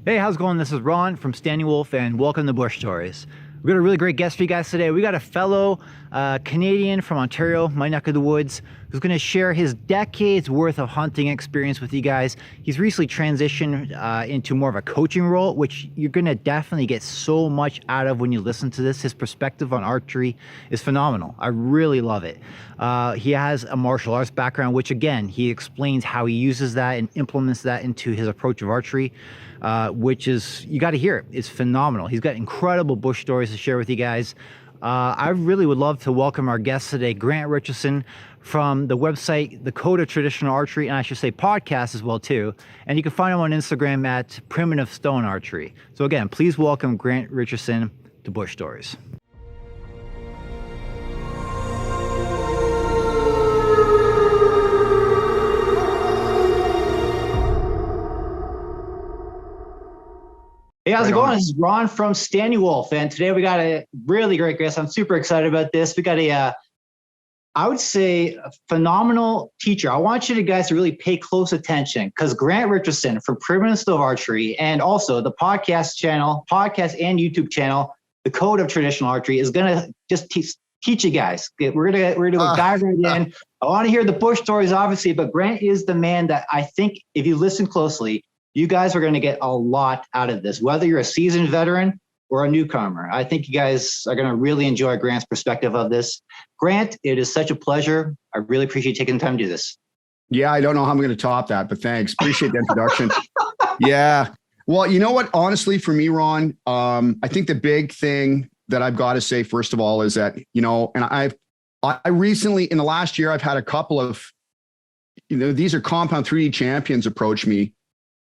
Hey, how's it going? This is Ron from Standing Wolf, and welcome to Bush Stories. We've got a really great guest for you guys today. We got a fellow Canadian from Ontario, my neck of the woods, who's going to share his decades worth of hunting experience with you guys. He's recently transitioned into more of a coaching role, which you're going to definitely get so much out of when you listen to this. His perspective on archery is phenomenal. I really love it. He has a martial arts background, which again, he explains how he uses that and implements that into his approach of archery. Which is, you got to hear it. It's phenomenal. He's got incredible bush stories to share with you guys. I really would love to welcome our guest today, Grant Richardson, from the website, the Code of Traditional Archery, and I should say podcast as well too. And you can find him on Instagram at Primitive Stone Archery. So again, please welcome Grant Richardson to Bush Stories. Hey, how's it going? This is Ron from Standing Wolf, and today we got a really great guest. I'm super excited about this. We got I would say, a phenomenal teacher. I want you guys to really pay close attention because Grant Richardson from Primitive Stone Archery and also the podcast and YouTube channel, the Code of Traditional Archery, is gonna just teach you guys. We're gonna dive right in. I want to hear the bush stories, obviously, but Grant is the man that I think, if you listen closely, you guys are going to get a lot out of this, whether you're a seasoned veteran or a newcomer. I think you guys are going to really enjoy Grant's perspective of this. Grant, it is such a pleasure. I really appreciate you taking the time to do this. Yeah, I don't know how I'm going to top that, but thanks. Appreciate the introduction. Yeah. Well, you know what? Honestly, for me, Ron, I think the big thing that I've got to say, first of all, is that, and I recently, in the last year, I've had a couple of, these are compound 3D champions approach me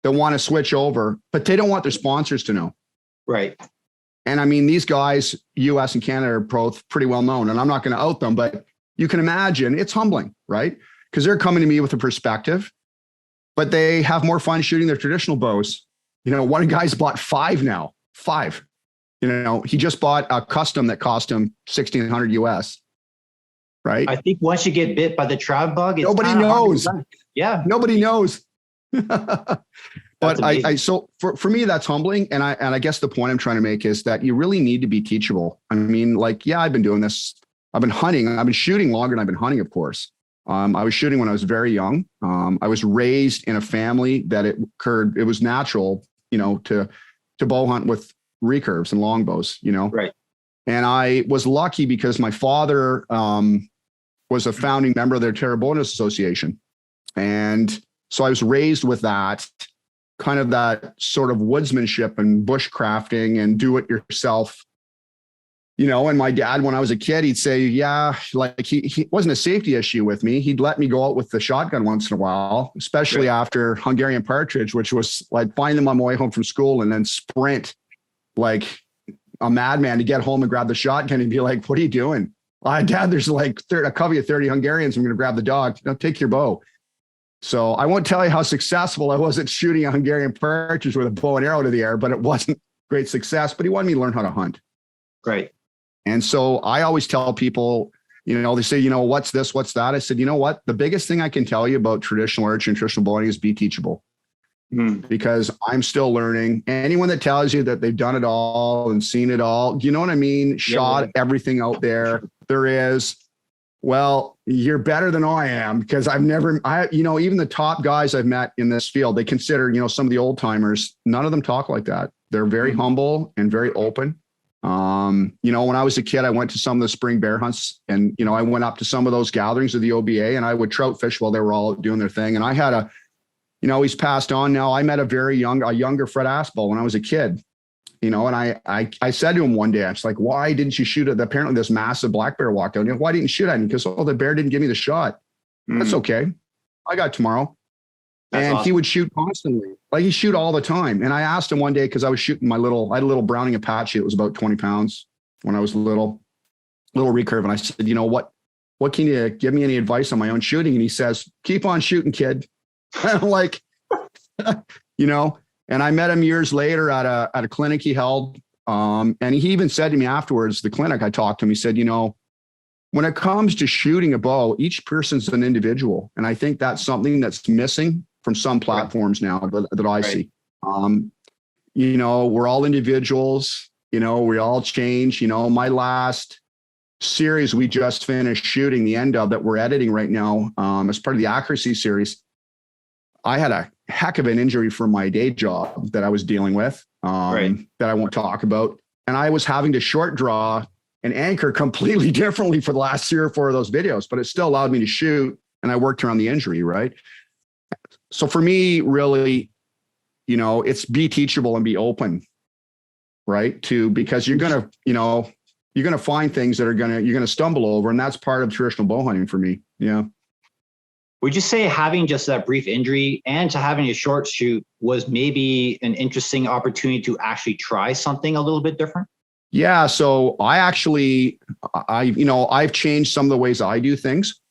that want to switch over, but they don't want their sponsors to know. Right. And I mean, these guys, US and Canada, are both pretty well known, and I'm not going to out them, but you can imagine it's humbling, right? Because they're coming to me with a perspective, but they have more fun shooting their traditional bows. One guy's bought 5 now. 5. He just bought a custom that cost him $1,600 US. Right. I think once you get bit by the trout bug, it's nobody knows. Yeah. Nobody knows. But so for me, that's humbling. And I guess the point I'm trying to make is that you really need to be teachable. I mean, I've been doing this. I've been hunting. I've been shooting longer than I've been hunting, of course. I was shooting when I was very young. I was raised in a family that it was natural, to bow hunt with recurves and longbows, Right. And I was lucky because my father was a founding member of their Terrebonus Association. And so I was raised with that kind of that sort of woodsmanship and bushcrafting and do it yourself, and my dad, when I was a kid, he'd say, yeah, he wasn't a safety issue with me. He'd let me go out with the shotgun once in a while, especially after Hungarian partridge, which was like find them on my way home from school and then sprint like a madman to get home and grab the shotgun and be like, what are you doing? Dad, there's like a covey of 30 Hungarians. I'm going to grab the dog. Take your bow. So I won't tell you how successful I was at shooting a Hungarian partridge with a bow and arrow to the air, but it wasn't great success. But he wanted me to learn how to hunt. Right. And so I always tell people, they say, what's this, what's that? I said, you know what? The biggest thing I can tell you about traditional archery and traditional bowhunting is be teachable. Because I'm still learning. Anyone that tells you that they've done it all and seen it all, you know what I mean? Shot everything out there is. Well, you're better than I am because even the top guys I've met in this field, they consider, some of the old timers, none of them talk like that. They're very humble and very open. When I was a kid, I went to some of the spring bear hunts and, I went up to some of those gatherings of the OBA and I would trout fish while they were all doing their thing. And I had he's passed on now. I met a younger Fred Aspel when I was a kid. And I said to him one day, I was like, why didn't you shoot at apparently this massive black bear walked out? Why didn't you shoot at him? Because, the bear didn't give me the shot. That's okay. I got tomorrow. That's awesome. He would shoot constantly. He'd shoot all the time. And I asked him one day, because I was shooting I had a little Browning Apache. It was about 20 pounds when I was little recurve. And I said, what can you give me any advice on my own shooting? And he says, keep on shooting, kid. I'm like, and I met him years later at a clinic he held. And he even said to me afterwards, the clinic, I talked to him, he said, when it comes to shooting a bow, each person's an individual. And I think that's something that's missing from some platforms now that I see. we're all individuals, we all change. My last series we just finished shooting the end of that we're editing right now, as part of the accuracy series, I had a heck of an injury from my day job that I was dealing with, that I won't talk about. And I was having to short draw and anchor completely differently for the last 3 or 4 of those videos, but it still allowed me to shoot, and I worked around the injury, right? So for me, really, it's be teachable and be open, right? Because you're going to find things that you're going to stumble over. And that's part of traditional bow hunting for me. Yeah. Would you say having just that brief injury and to having a short shoot was maybe an interesting opportunity to actually try something a little bit different? Yeah. So I've changed some of the ways I do things.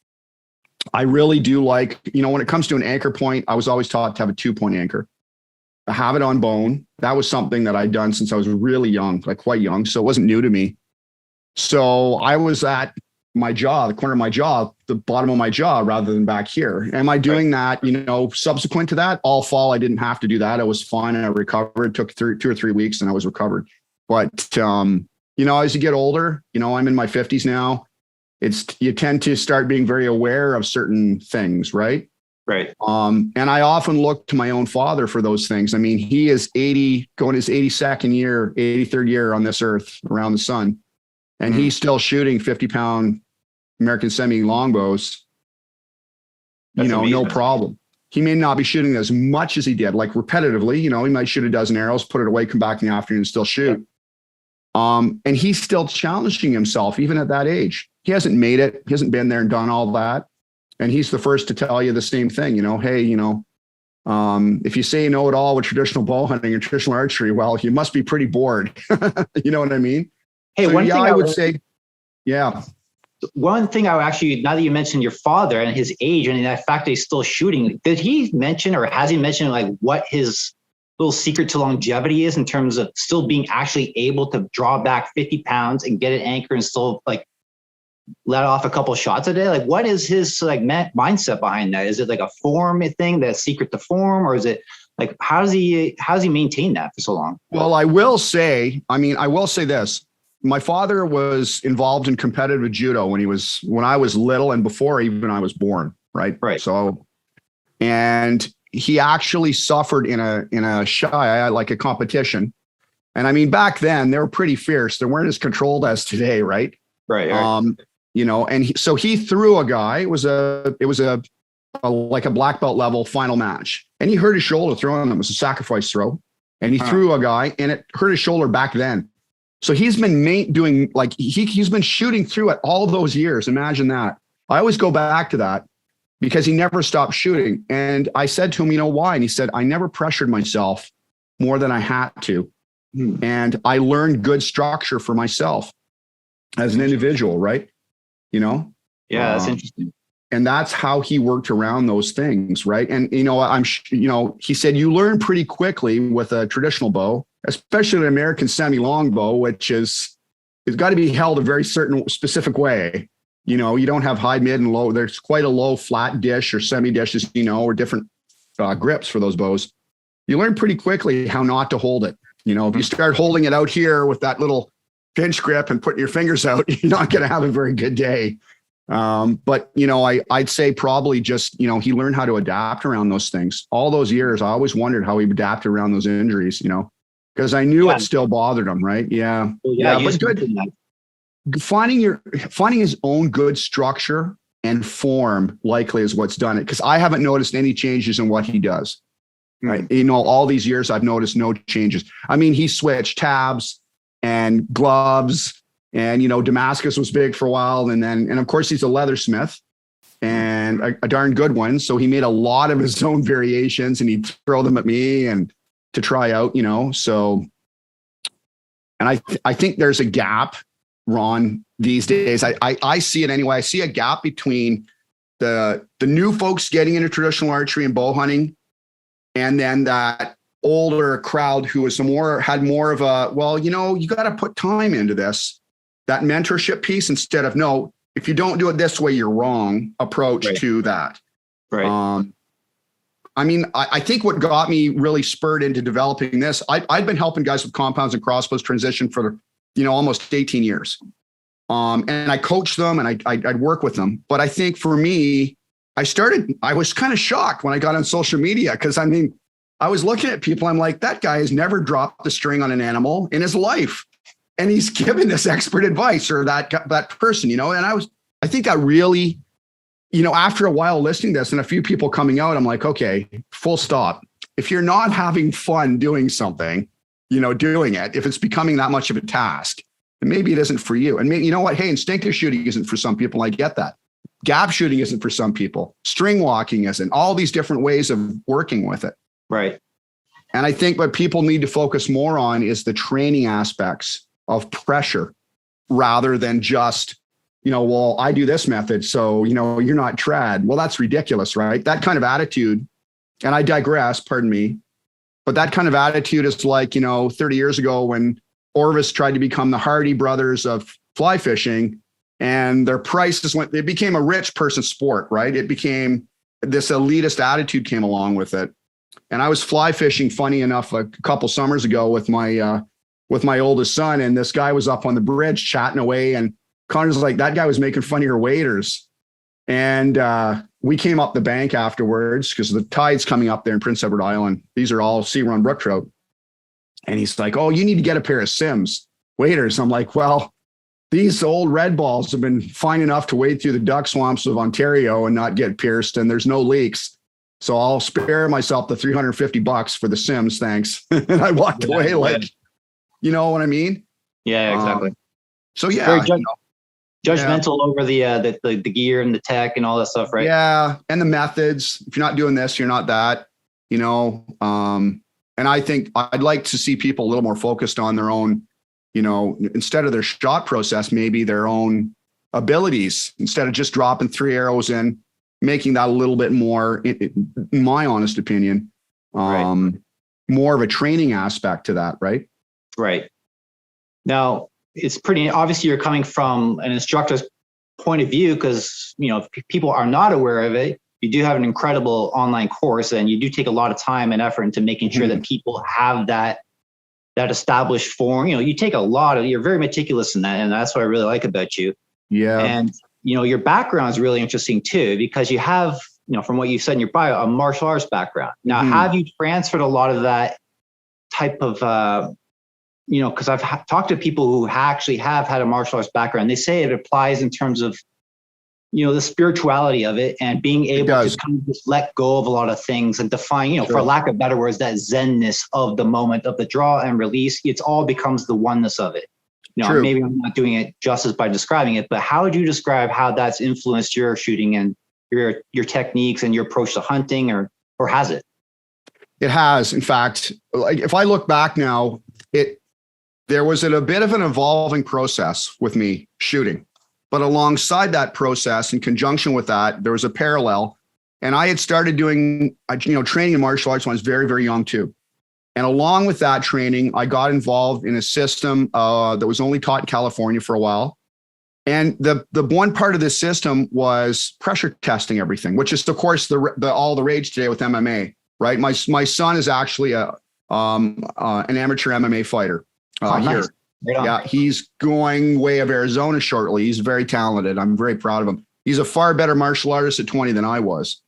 I really do like, when it comes to an anchor point, I was always taught to have a 2-point anchor. I have it on bone. That was something that I'd done since I was really young, like quite young. So it wasn't new to me. So I was at my jaw, the corner of my jaw, the bottom of my jaw, rather than back here. Am I doing that, subsequent to that? All fall, I didn't have to do that. I was fine and I recovered. It took 2 or 3 weeks and I was recovered. But, as you get older, I'm in my 50s now. You tend to start being very aware of certain things, right? Right. And I often look to my own father for those things. I mean, he is 80, going his 83rd year on this earth around the sun. And he's still shooting 50-pound American semi longbows, no problem. He may not be shooting as much as he did, like repetitively, he might shoot a dozen arrows, put it away, come back in the afternoon and still shoot. And he's still challenging himself, even at that age. He hasn't made it. He hasn't been there and done all that. And he's the first to tell you the same thing, hey, if you say you know it all with traditional bow hunting and traditional archery, well, you must be pretty bored. You know what I mean? Hey, so, one thing I would say, yeah. One thing I would actually, now that you mentioned your father and his age and the fact that he's still shooting, did he mention or has he mentioned like what his little secret to longevity is in terms of still being actually able to draw back 50 pounds and get an anchor and still like let off a couple shots a day? Like, what is his like mindset behind that? Is it like a form thing, that's secret to form, or is it like, how does he maintain that for so long? Well, I will say this. My father was involved in competitive judo when I was little and before even I was born. Right. So, and he actually suffered in a like a competition. And I mean, back then they were pretty fierce. They weren't as controlled as today. Right. Right. And so he threw a guy. It was like a black belt level final match. And he hurt his shoulder throwing him. It was a sacrifice throw. And he threw a guy and it hurt his shoulder back then. So he's been doing like, he's been shooting through it all those years. Imagine that. I always go back to that because he never stopped shooting. And I said to him, why? And he said, I never pressured myself more than I had to. And I learned good structure for myself as an individual, right? Yeah, that's interesting. And that's how he worked around those things, right? And, he said, you learn pretty quickly with a traditional bow, especially an American semi-longbow, which it's got to be held a very certain specific way. You don't have high, mid, and low. There's quite a low flat dish or semi-dishes, or different grips for those bows. You learn pretty quickly how not to hold it. If you start holding it out here with that little pinch grip and putting your fingers out, you're not going to have a very good day. But I'd say probably just, he learned how to adapt around those things. All those years, I always wondered how he adapted around those injuries, because I knew it still bothered him, right? Yeah. Well, yeah, but good. Finding his own good structure and form likely is what's done it. Because I haven't noticed any changes in what he does. Right. All these years I've noticed no changes. I mean, he switched tabs and gloves, and Damascus was big for a while, and of course he's a leathersmith and a darn good one. So he made a lot of his own variations, and he'd throw them at me and to try out. So, and I think there's a gap, Ron, these days. I see it anyway. I see a gap between the new folks getting into traditional archery and bow hunting, and then that older crowd who was had more of a, you got to put time into this, that mentorship piece instead of, no, if you don't do it this way, you're wrong approach to that. Right. I mean, I think what got me really spurred into developing this, I'd been helping guys with compounds and crossbows transition for, almost 18 years. And I coached them and I'd work with them. But I think for me, I was kind of shocked when I got on social media, because I mean, I was looking at people, I'm like, that guy has never dropped the string on an animal in his life. And he's giving this expert advice, or that person, and I think that really, after a while listening to this and a few people coming out, I'm like, okay, full stop. If you're not having fun doing something, doing it, if it's becoming that much of a task, then maybe it isn't for you. And maybe, you know what? Hey, instinctive shooting isn't for some people. I get that. Gap shooting isn't for some people. String walking isn't. All these different ways of working with it. Right. And I think what people need to focus more on is the training aspects of pressure, rather than just, well, I do this method, so, you're not trad. Well, that's ridiculous, right? That kind of attitude, and I digress, pardon me, but that kind of attitude is like, 30 years ago when Orvis tried to become the Hardy brothers of fly fishing, and their prices it became a rich person sport, right? It became this elitist attitude came along with it. And I was fly fishing, funny enough, a couple summers ago with my oldest son, and this guy was up on the bridge chatting away, and Connor's like, that guy was making fun of your waders. And we came up the bank afterwards because the tide's coming up there in Prince Edward Island. These are all sea run brook trout. And he's like, oh, you need to get a pair of Sims waders. I'm like, well, these old red balls have been fine enough to wade through the duck swamps of Ontario and not get pierced, and there's no leaks. So I'll spare myself the $350 for the Sims, thanks. And I walked away like, you know what I mean? Yeah, exactly. So yeah, very judgmental over the gear and the tech and all that stuff, right? Yeah, and the methods. If you're not doing this, you're not that. And I think I'd like to see people a little more focused on their own, instead of their shot process, maybe their own abilities, instead of just dropping 3 arrows in, making that a little bit more, in my honest opinion, right. More of a training aspect to that, right? Right. Now, it's pretty obviously you're coming from an instructor's point of view, because, if people are not aware of it, you do have an incredible online course, and you do take a lot of time and effort into making sure that people have that established form. You take you're very meticulous in that, and that's what I really like about you. Yeah. And your background is really interesting too, because you have, from what you said in your bio, a martial arts background. Now, have you transferred a lot of that type of, because I've talked to people who actually have had a martial arts background. They say it applies in terms of, the spirituality of it, and being able to kind of just let go of a lot of things and define, Sure. for lack of better words, that zenness of the moment of the draw and release. It's all becomes the oneness of it. True. Maybe I'm not doing it justice by describing it, but how would you describe how that's influenced your shooting and your techniques and your approach to hunting, or has it? It has. In fact, like if I look back now, there was a bit of an evolving process with me shooting, but alongside that process, in conjunction with that, there was a parallel. And I had started doing, training in martial arts when I was very, very young too. And along with that training, I got involved in a system that was only taught in California for a while. And the one part of this system was pressure testing everything, which is, of course, all the rage today with MMA, right? My son is actually an amateur MMA fighter here. Nice. Right. Yeah, he's going way of Arizona shortly. He's very talented. I'm very proud of him. He's a far better martial artist at 20 than I was.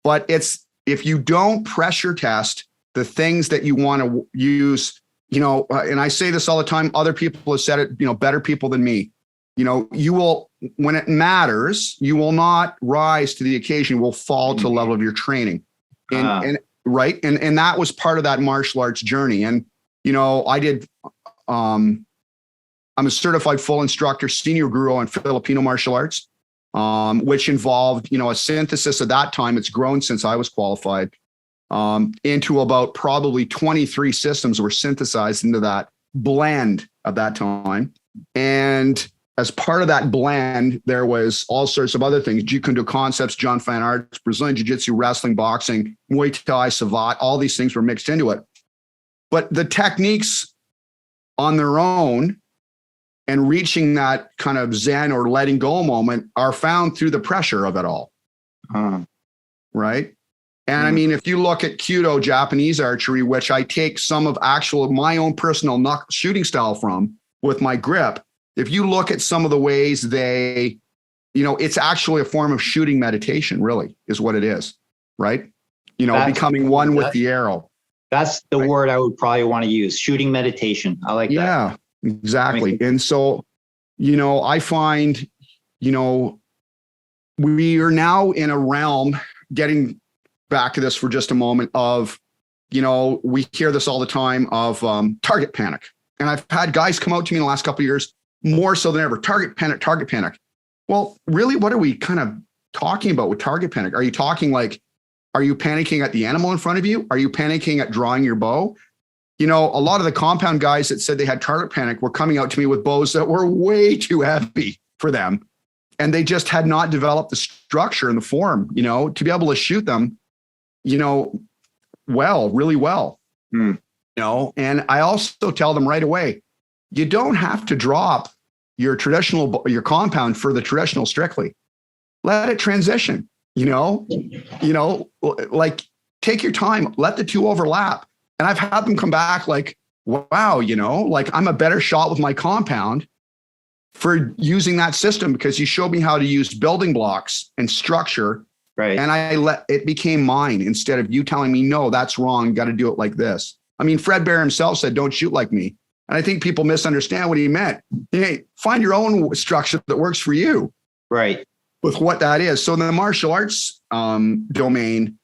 But if you don't pressure test the things that you want to use, and I say this all the time, other people have said it, better people than me, you will, when it matters, you will not rise to the occasion, you will fall to the level of your training. And right. And that was part of that martial arts journey. And, I did, I'm a certified full instructor, senior guru on Filipino martial arts, which involved, a synthesis at that time. It's grown since I was qualified, into about probably 23 systems were synthesized into that blend at that time. And as part of that blend, there was all sorts of other things, Jeet Kune Do concepts, John Fan arts, Brazilian Jiu-Jitsu, wrestling, boxing, Muay Thai, Savate, all these things were mixed into it. But the techniques on their own and reaching that kind of zen or letting go moment are found through the pressure of it all. Right. And I mean, if you look at Kyudo, Japanese archery, which I take some of my own personal shooting style from with my grip, if you look at some of the ways they, it's actually a form of shooting meditation, really, is what it is, right? Becoming one with the arrow. That's the word I would probably want to use, shooting meditation. I like that. Yeah, exactly. And so, I find, we are now in a realm, getting back to this for just a moment, of, we hear this all the time of target panic. And I've had guys come out to me in the last couple of years, more so than ever, target panic. Well, really, what are we kind of talking about with target panic? Are you talking like, are you panicking at the animal in front of you? Are you panicking at drawing your bow? A lot of the compound guys that said they had target panic were coming out to me with bows that were way too heavy for them. And they just had not developed the structure and the form, to be able to shoot them, really well. And I also tell them right away, you don't have to drop your compound for the traditional strictly. Let it transition, like take your time, let the two overlap. And I've had them come back like, wow, like I'm a better shot with my compound for using that system because you showed me how to use building blocks and structure. Right. And it became mine instead of you telling me, no, that's wrong. Got to do it like this. I mean, Fred Bear himself said, don't shoot like me. And I think people misunderstand what he meant. Hey, find your own structure that works for you. Right. With what that is. So in the martial arts domain,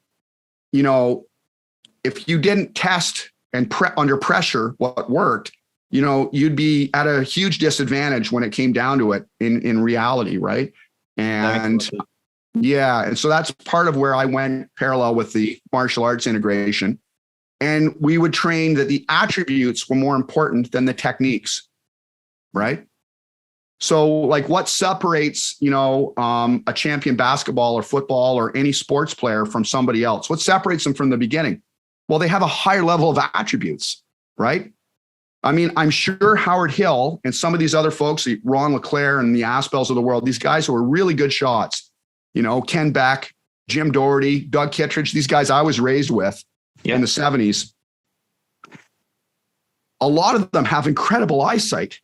if you didn't test and under pressure what worked, you'd be at a huge disadvantage when it came down to it in reality, right? And and so that's part of where I went parallel with the martial arts integration. And we would train that the attributes were more important than the techniques, right? So like what separates, a champion basketball or football or any sports player from somebody else? What separates them from the beginning? Well, they have a higher level of attributes, right? I mean, I'm sure Howard Hill and some of these other folks, Ron LeClaire and the Aspels of the world, these guys who are really good shots, Ken Beck, Jim Doherty, Doug Kittredge, these guys I was raised with in the 70s. A lot of them have incredible eyesight.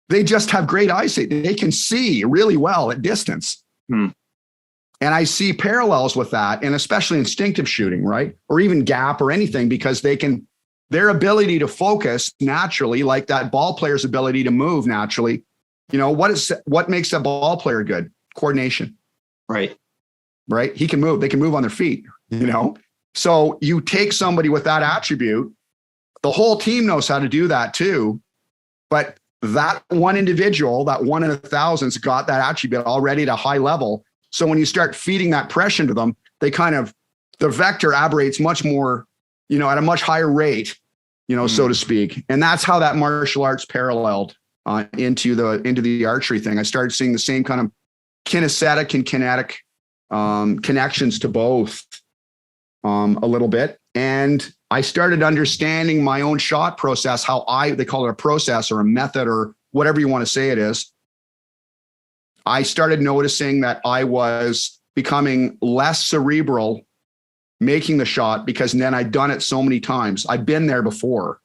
They just have great eyesight. They can see really well at distance. And I see parallels with that, and especially instinctive shooting, right? Or even gap or anything, because their ability to focus naturally, like that ball player's ability to move naturally. What makes a ball player good? Coordination. Right. Right. He can move. They can move on their feet, So you take somebody with that attribute, the whole team knows how to do that too. But that one individual, that 1 in 1,000's got that attribute already at a high level. So when you start feeding that pressure into them, the vector aberrates much more, at a much higher rate, so to speak. And that's how that martial arts paralleled into the archery thing. I started seeing the same kind of kinesthetic and kinetic connections to both a little bit. And I started understanding my own shot process, they call it a process or a method or whatever you want to say it is. I started noticing that I was becoming less cerebral making the shot because then I'd done it so many times. I'd been there before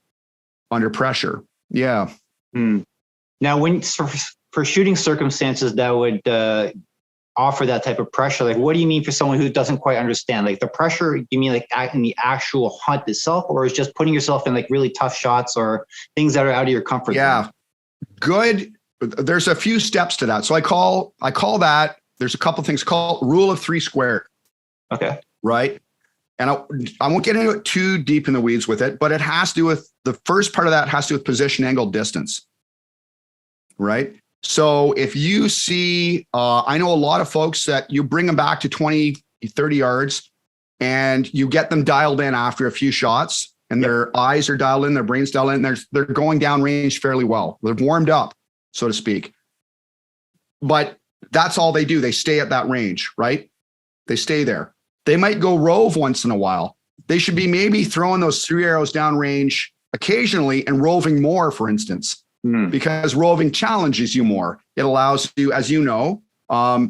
under pressure. Yeah. Now, for shooting circumstances that would offer that type of pressure, like what do you mean for someone who doesn't quite understand? Like the pressure, you mean like in the actual hunt itself, or is just putting yourself in like really tough shots or things that are out of your comfort zone? Yeah, good. There's a few steps to that. So I call that, there's a couple of things called rule of 3 squared. Okay. Right. And I won't get into it too deep in the weeds with it, but it has to do with the first part of that has to do with position, angle, distance. Right. So if you see, I know a lot of folks that you bring them back to 20, 30 yards and you get them dialed in after a few shots and their eyes are dialed in, their brain's dialed in, they're going down range fairly well. They're warmed up, so to speak. But that's all they do. They stay at that range, right? They stay there. They might go rove once in a while. They should be maybe throwing those 3 arrows down range occasionally and roving more, for instance. Because roving challenges you more. It allows you, as you know,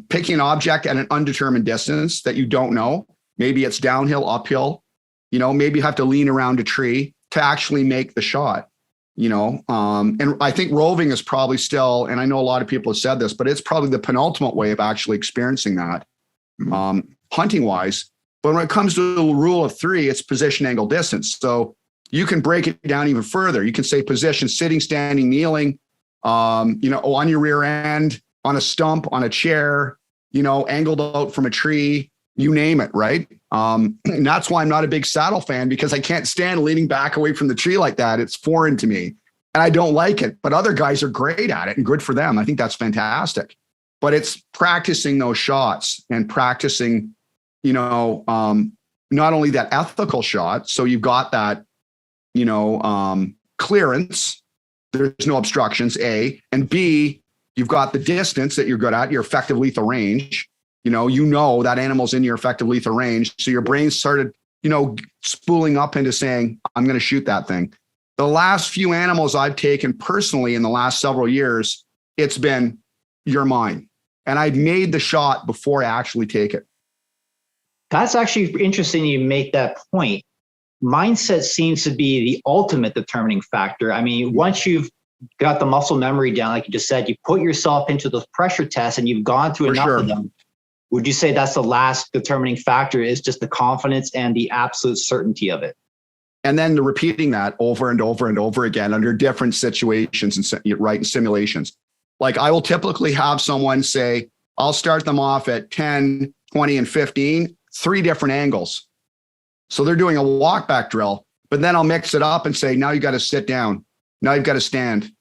picking an object at an undetermined distance that you don't know. Maybe it's downhill, uphill, maybe you have to lean around a tree to actually make the shot, and I think roving is probably still, and I know a lot of people have said this, but it's probably the penultimate way of actually experiencing that, hunting wise. But when it comes to the rule of three, it's position, angle, distance. So you can break it down even further. You can say position, sitting, standing, kneeling, on your rear end, on a stump, on a chair, angled out from a tree, you name it, right? And that's why I'm not a big saddle fan, because I can't stand leaning back away from the tree like that. It's foreign to me and I don't like it, but other guys are great at it and good for them. I think that's fantastic, but it's practicing those shots and practicing, not only that ethical shot. So you've got that, clearance, there's no obstructions, A, and B, you've got the distance that you're good at, your effective lethal range. That animal's in your effective lethal range. So your brain started, spooling up into saying, I'm going to shoot that thing. The last few animals I've taken personally in the last several years, it's been, you're mine. And I've made the shot before I actually take it. That's actually interesting you make that point. Mindset seems to be the ultimate determining factor. I mean, once you've got the muscle memory down, like you just said, you put yourself into those pressure tests and you've gone through enough of them. Would you say that's the last determining factor, is just the confidence and the absolute certainty of it? And then repeating that over and over and over again under different situations and simulations. Like I will typically have someone say, I'll start them off at 10, 20, and 15, 3 different angles. So they're doing a walk back drill, but then I'll mix it up and say, now you got to sit down. Now you've got to stand,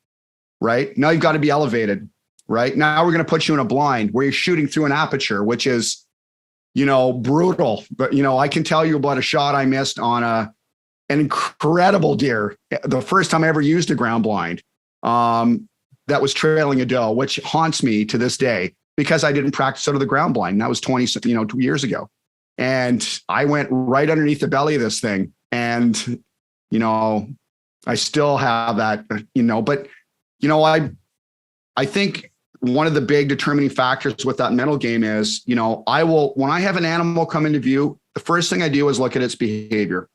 right? Now you've got to be elevated. Right now, we're going to put you in a blind where you're shooting through an aperture, which is, brutal. But, I can tell you about a shot I missed on an incredible deer. The first time I ever used a ground blind that was trailing a doe, which haunts me to this day because I didn't practice out of the ground blind. And that was 2 years ago. And I went right underneath the belly of this thing. And, I still have that, but, I think one of the big determining factors with that mental game is, when I have an animal come into view, the first thing I do is look at its behavior.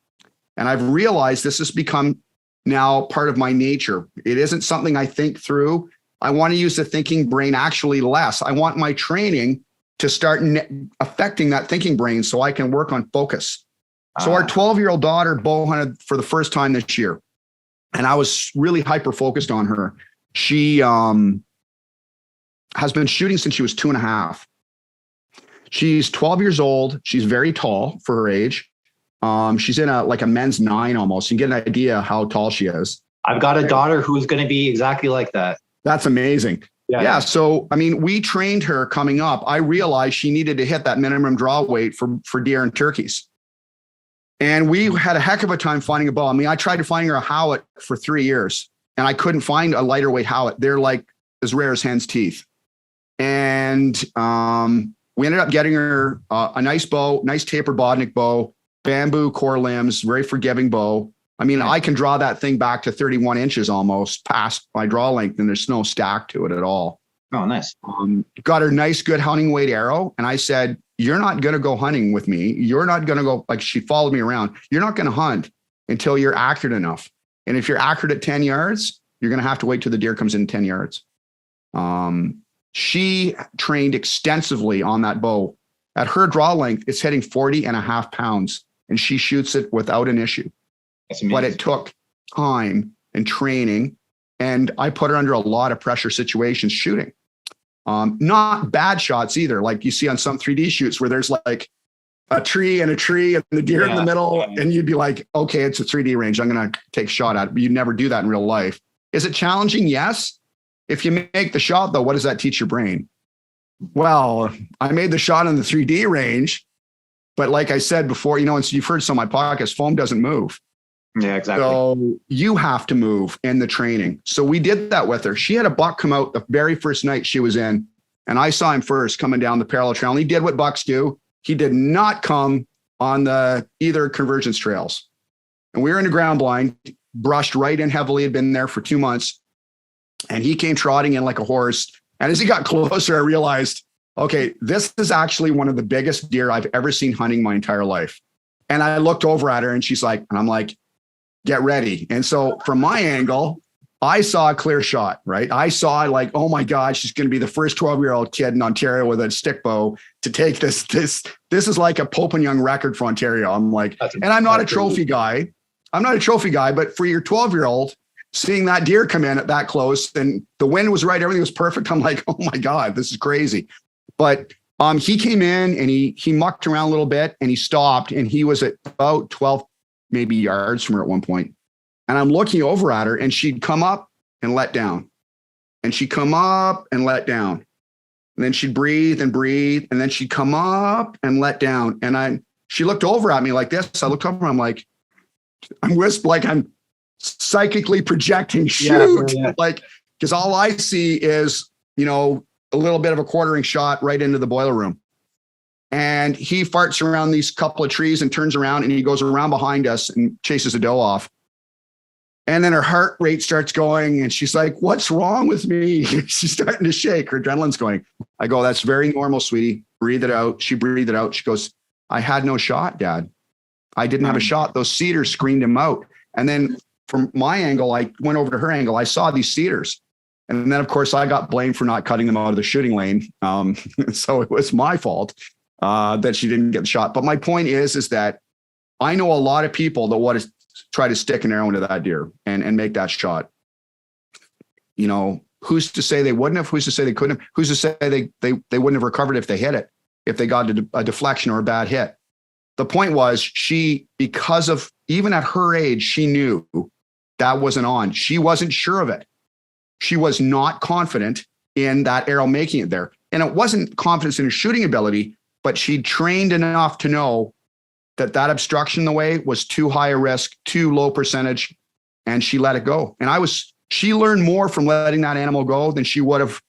And I've realized this has become now part of my nature. It isn't something I think through. I want to use the thinking brain actually less. I want my training to start affecting that thinking brain so I can work on focus. So our 12-year-old daughter bow hunted for the first time this year. And I was really hyper-focused on her. She, has been shooting since she was 2.5. She's 12 years old. She's very tall for her age. She's in a men's 9 almost. You can get an idea how tall she is. I've got a daughter who's going to be exactly like that. That's amazing. Yeah. So, we trained her coming up. I realized she needed to hit that minimum draw weight for deer and turkeys. And we had a heck of a time finding a bow. I tried to find her a Howatt for 3 years and I couldn't find a lighter weight Howatt. They're like as rare as hen's teeth. And we ended up getting her a nice bow, nice tapered Bodnik bow, bamboo core limbs, very forgiving bow. I can draw that thing back to 31 inches almost past my draw length, and there's no stack to it at all. Oh, nice. Got her nice, good hunting weight arrow. And I said, you're not going to go hunting with me. You're not going to go, she followed me around. You're not going to hunt until you're accurate enough. And if you're accurate at 10 yards, you're going to have to wait till the deer comes in 10 yards. She trained extensively on that bow. At her draw length, it's hitting 40.5 pounds, and she shoots it without an issue. But it took time and training, and I put her under a lot of pressure situations shooting. Not bad shots either, like you see on some 3D shoots where there's like a tree and the deer in the middle, and you'd be like, okay, it's a 3D range. I'm going to take a shot at it. But you'd never do that in real life. Is it challenging? Yes. If you make the shot, though, what does that teach your brain? Well, I made the shot in the 3D range, but like I said before, and you've heard some of my podcasts, foam doesn't move. Yeah, exactly. So you have to move in the training. So we did that with her. She had a buck come out the very first night she was in, and I saw him first coming down the parallel trail. And he did what bucks do. He did not come on the either convergence trails. And we were in a ground blind, brushed right in heavily, had been there for 2 months. And he came trotting in like a horse. And as he got closer, I realized Okay, this is actually one of the biggest deer I've ever seen hunting my entire life. And I looked over at her and she's like, and I'm like, get ready. And so from my angle, I saw a clear shot, right? I saw like, oh my God, she's going to be the first 12-year-old kid in Ontario with a stick bow to take this. This is like a Pope and Young record for Ontario. I'm like, and I'm not a trophy guy. I'm not a trophy guy, but for your 12-year-old, seeing that deer come in at that close and the wind was right, everything was perfect. I'm like, oh my God, this is crazy. But he came in and he mucked around a little bit and he stopped and he was at about 12 maybe yards from her at one point. And I'm looking over at her and she'd come up and let down. And she'd come up and let down. And then she'd breathe and breathe. And then she'd come up and let down. And she looked over at me like this. I looked over, I'm like, I'm psychically projecting, shoot. Yeah. Like, because all I see is, a little bit of a quartering shot right into the boiler room. And he farts around these couple of trees and turns around and he goes around behind us and chases a doe off. And then her heart rate starts going and she's like, what's wrong with me? She's starting to shake. Her adrenaline's going. I go, that's very normal, sweetie. Breathe it out. She breathed it out. She goes, I had no shot, Dad. I didn't have a shot. Those cedars screened him out. And then from my angle, I went over to her angle. I saw these cedars. And then, of course, I got blamed for not cutting them out of the shooting lane. So it was my fault that she didn't get the shot. But my point is that I know a lot of people that want to try to stick an arrow into that deer and make that shot. Who's to say they wouldn't have? Who's to say they couldn't have? Who's to say they wouldn't have recovered if they hit it, if they got a deflection or a bad hit? The point was because of, even at her age, she knew that wasn't on. She wasn't sure of it. She was not confident in that arrow making it there. And it wasn't confidence in her shooting ability, but she trained enough to know that obstruction in the way was too high a risk, too low percentage, and she let it go. And she learned more from letting that animal go than she would have,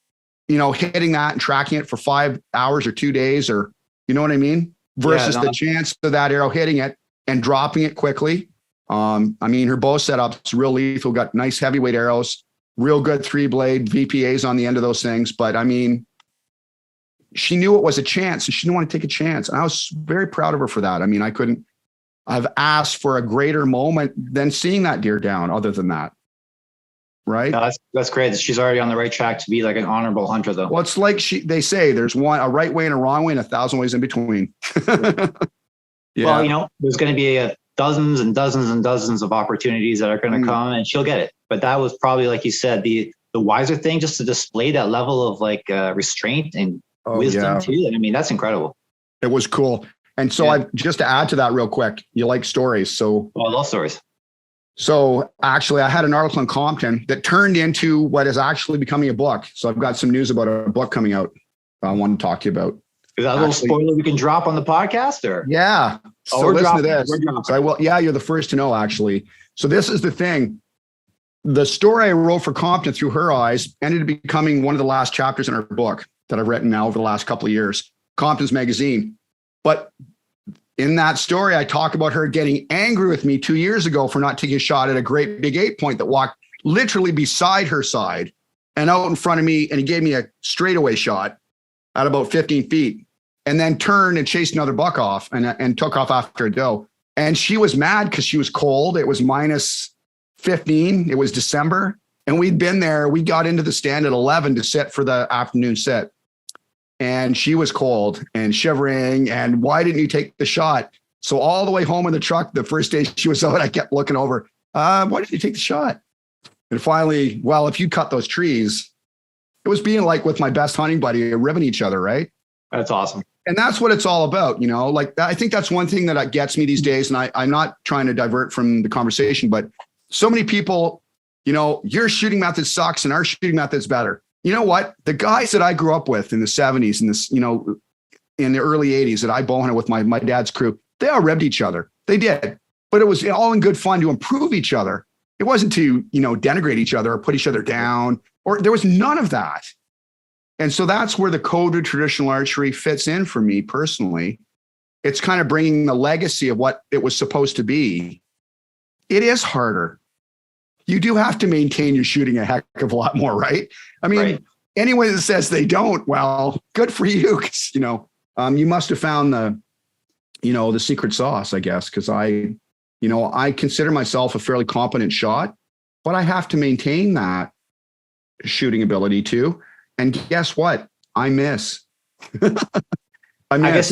hitting that and tracking it for 5 hours or 2 days, or, you know what I mean? Versus the chance of that arrow hitting it and dropping it quickly. Her bow setup's real lethal, got nice heavyweight arrows, real good 3-blade VPAs on the end of those things. But she knew it was a chance and she didn't want to take a chance. And I was very proud of her for that. I couldn't have asked for a greater moment than seeing that deer down other than that. Right. No, that's great. She's already on the right track to be like an honorable hunter though. Well, it's like they say there's a right way and a wrong way and 1,000 ways in between. Yeah. Well, there's going to be dozens and dozens and dozens of opportunities that are going to come and she'll get it. But that was probably, like you said, the wiser thing, just to display that level of restraint and wisdom too. That's incredible. It was cool. And so just to add to that real quick, you like stories. So I love stories. So actually I had an article in Compton that turned into what is actually becoming a book. So I've got some news about a book coming out I want to talk to you about. Is that a little spoiler we can drop on the podcast or? Yeah. So listen to this. So I will. Yeah, you're the first to know actually. So this is the thing. The story I wrote for Compton through her eyes ended up becoming one of the last chapters in her book that I've written now over the last couple of years, Compton's magazine. But in that story, I talk about her getting angry with me 2 years ago for not taking a shot at a great big 8-point that walked literally beside her side and out in front of me. And he gave me a straightaway shot at about 15 feet and then turned and chased another buck off and took off after a doe. And she was mad because she was cold. It was minus 15. It was December. And we'd been there. We got into the stand at 11 to sit for the afternoon sit. And she was cold and shivering. And why didn't you take the shot? So all the way home in the truck, the first day she was out, I kept looking over. Why did you take the shot? And finally, well, if you cut those trees, it was being like with my best hunting buddy, ribbing each other, right? That's awesome. And that's what it's all about, I think that's one thing that gets me these days. And I'm not trying to divert from the conversation, but so many people, your shooting method sucks and our shooting method's better. You know what? The guys that I grew up with in the 70s and this, in the early 80s that I bow hunted with my dad's crew, they all ribbed each other. They did. But it was all in good fun to improve each other. It wasn't to, denigrate each other or put each other down, or there was none of that. And so that's where the Code of Traditional Archery fits in for me personally. It's kind of bringing the legacy of what it was supposed to be. It is harder. You do have to maintain your shooting a heck of a lot more, right? Right. anyone that says they don't, well, good for you. 'Cause, you must have found the secret sauce, I guess. Cause I consider myself a fairly competent shot, but I have to maintain that shooting ability too. And guess what? I miss. I guess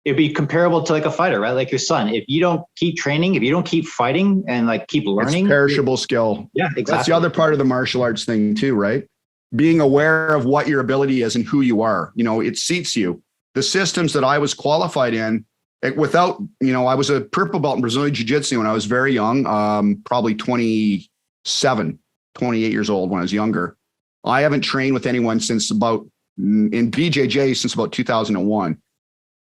it'd be comparable to like a fighter, right? Like your son. If you don't keep training, if you don't keep fighting and like keep learning, it's perishable skill. Yeah, exactly. That's the other part of the martial arts thing too, right? Being aware of what your ability is and who you are. It seats you. The systems that I was qualified in, I was a purple belt in Brazilian Jiu-Jitsu when I was very young, probably 28 years old when I was younger. I haven't trained with anyone in BJJ since about 2001.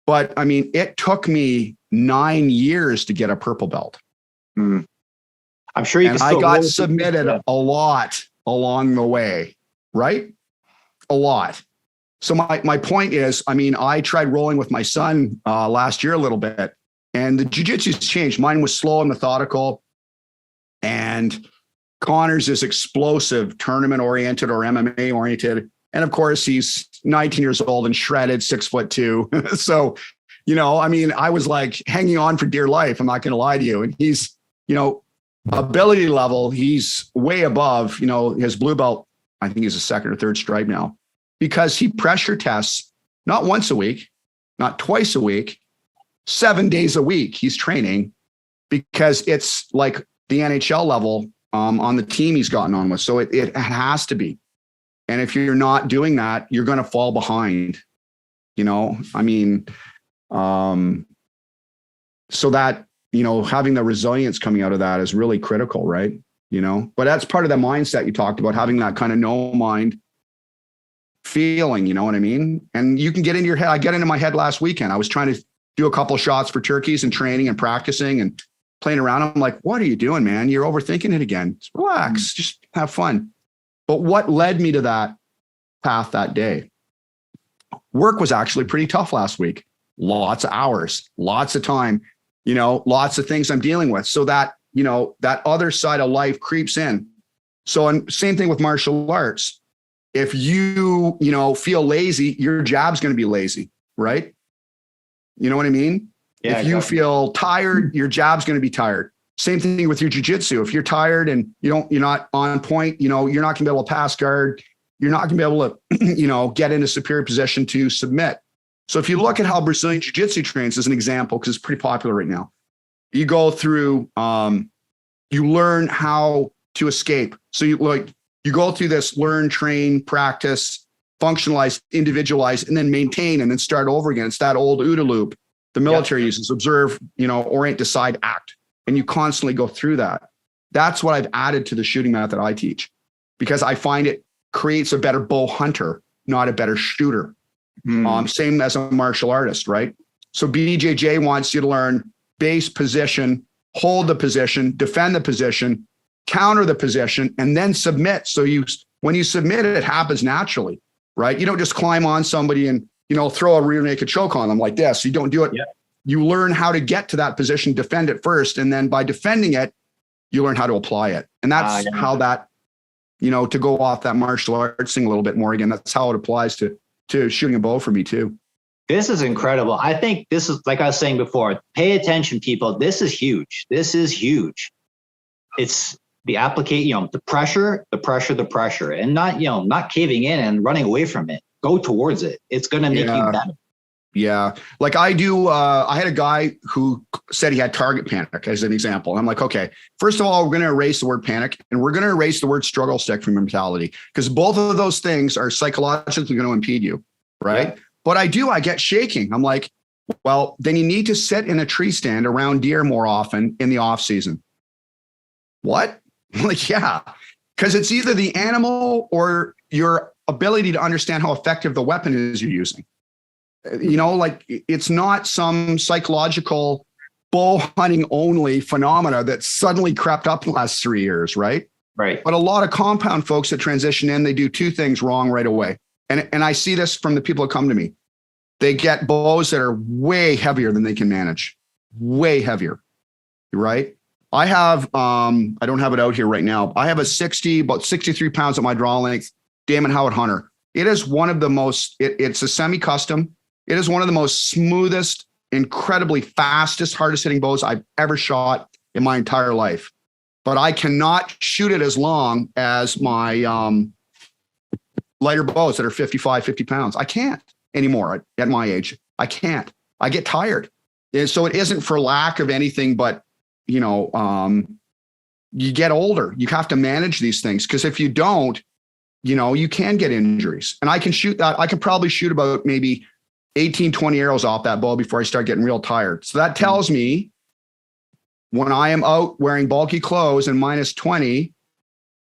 But I mean, it took me 9 years to get a purple belt. I'm sure I got submitted a lot along the way, right? A lot. So my point is, I mean, I tried rolling with my son last year a little bit, and the jiu-jitsu's changed. Mine was slow and methodical, and Connor's is explosive, tournament-oriented or MMA-oriented. And of course, he's 19 years old and shredded, 6'2". So, I mean, I was like hanging on for dear life. I'm not going to lie to you. And he's, ability level, he's way above, his blue belt. I think he's a second or third stripe now, because he pressure tests not once a week, not twice a week, 7 days a week. He's training because it's like the NHL level on the team he's gotten on with. So it has to be. And if you're not doing that, you're going to fall behind, I mean, so that, having the resilience coming out of that is really critical, right? But that's part of the mindset you talked about, having that kind of no mind feeling, you know what I mean? And you can get into your head. I got into my head last weekend. I was trying to do a couple shots for turkeys and training and practicing and playing around. I'm like, what are you doing, man? You're overthinking it again. Just relax, just have fun. But what led me to that path that day? Work was actually pretty tough last week. Lots of hours, lots of time, lots of things I'm dealing with. So that, that other side of life creeps in. So, and same thing with martial arts. If you, feel lazy, your jab's going to be lazy, right? You know what I mean? Yeah, if you feel tired, your jab's going to be tired. Same thing with your jiu-jitsu. If you're tired and you're not on point, you're not going to be able to pass guard. You're not going to be able to, get into superior position to submit. So if you look at how Brazilian jiu-jitsu trains as an example, because it's pretty popular right now, you go through, you learn how to escape. So you go through this learn, train, practice, functionalize, individualize, and then maintain, and then start over again. It's that old OODA loop the military uses: observe, orient, decide, act. And you constantly go through that. That's what I've added to the shooting method I teach, because I find it creates a better bow hunter, not a better shooter. Same as a martial artist, right? So BJJ wants you to learn base position, hold the position, defend the position, counter the position, and then submit. So when you submit, it happens naturally, right? You don't just climb on somebody and, throw a rear naked choke on them like this. You don't do it. Yeah. You learn how to get to that position, defend it first. And then by defending it, you learn how to apply it. And that's how that, to go off that martial arts thing a little bit more again, that's how it applies to shooting a bow for me too. This is incredible. I think this is, like I was saying before, pay attention, people. This is huge. This is huge. It's the the pressure, and not caving in and running away from it. Go towards it. It's going to make you better. Yeah. Like I do, I had a guy who said he had target panic as an example. I'm like, okay, first of all, we're going to erase the word panic, and we're going to erase the word struggle stick from your mentality, because both of those things are psychologically going to impede you. Right. Yeah. But I get shaking. I'm like, well, then you need to sit in a tree stand around deer more often in the off season. What? I'm like, yeah, because it's either the animal or your ability to understand how effective the weapon is you're using. It's not some psychological bow hunting only phenomena that suddenly crept up in the last 3 years, right? Right. But a lot of compound folks that transition in, they do two things wrong right away. And I see this from the people that come to me. They get bows that are way heavier than they can manage, way heavier, right? I have, I don't have it out here right now. I have about 63 pounds at my draw length, Damon Howatt hunter. It is one of the most, it's a semi-custom. It is one of the most smoothest, incredibly fastest, hardest hitting bows I've ever shot in my entire life. But I cannot shoot it as long as my lighter bows that are 55, 50 pounds. I can't anymore at my age. I can't. I get tired. And so it isn't for lack of anything, but, you get older. You have to manage these things, because if you don't, you can get injuries. And I can shoot that. I can probably shoot about maybe 18, 20 arrows off that bow before I start getting real tired. So that tells me when I am out wearing bulky clothes and minus 20,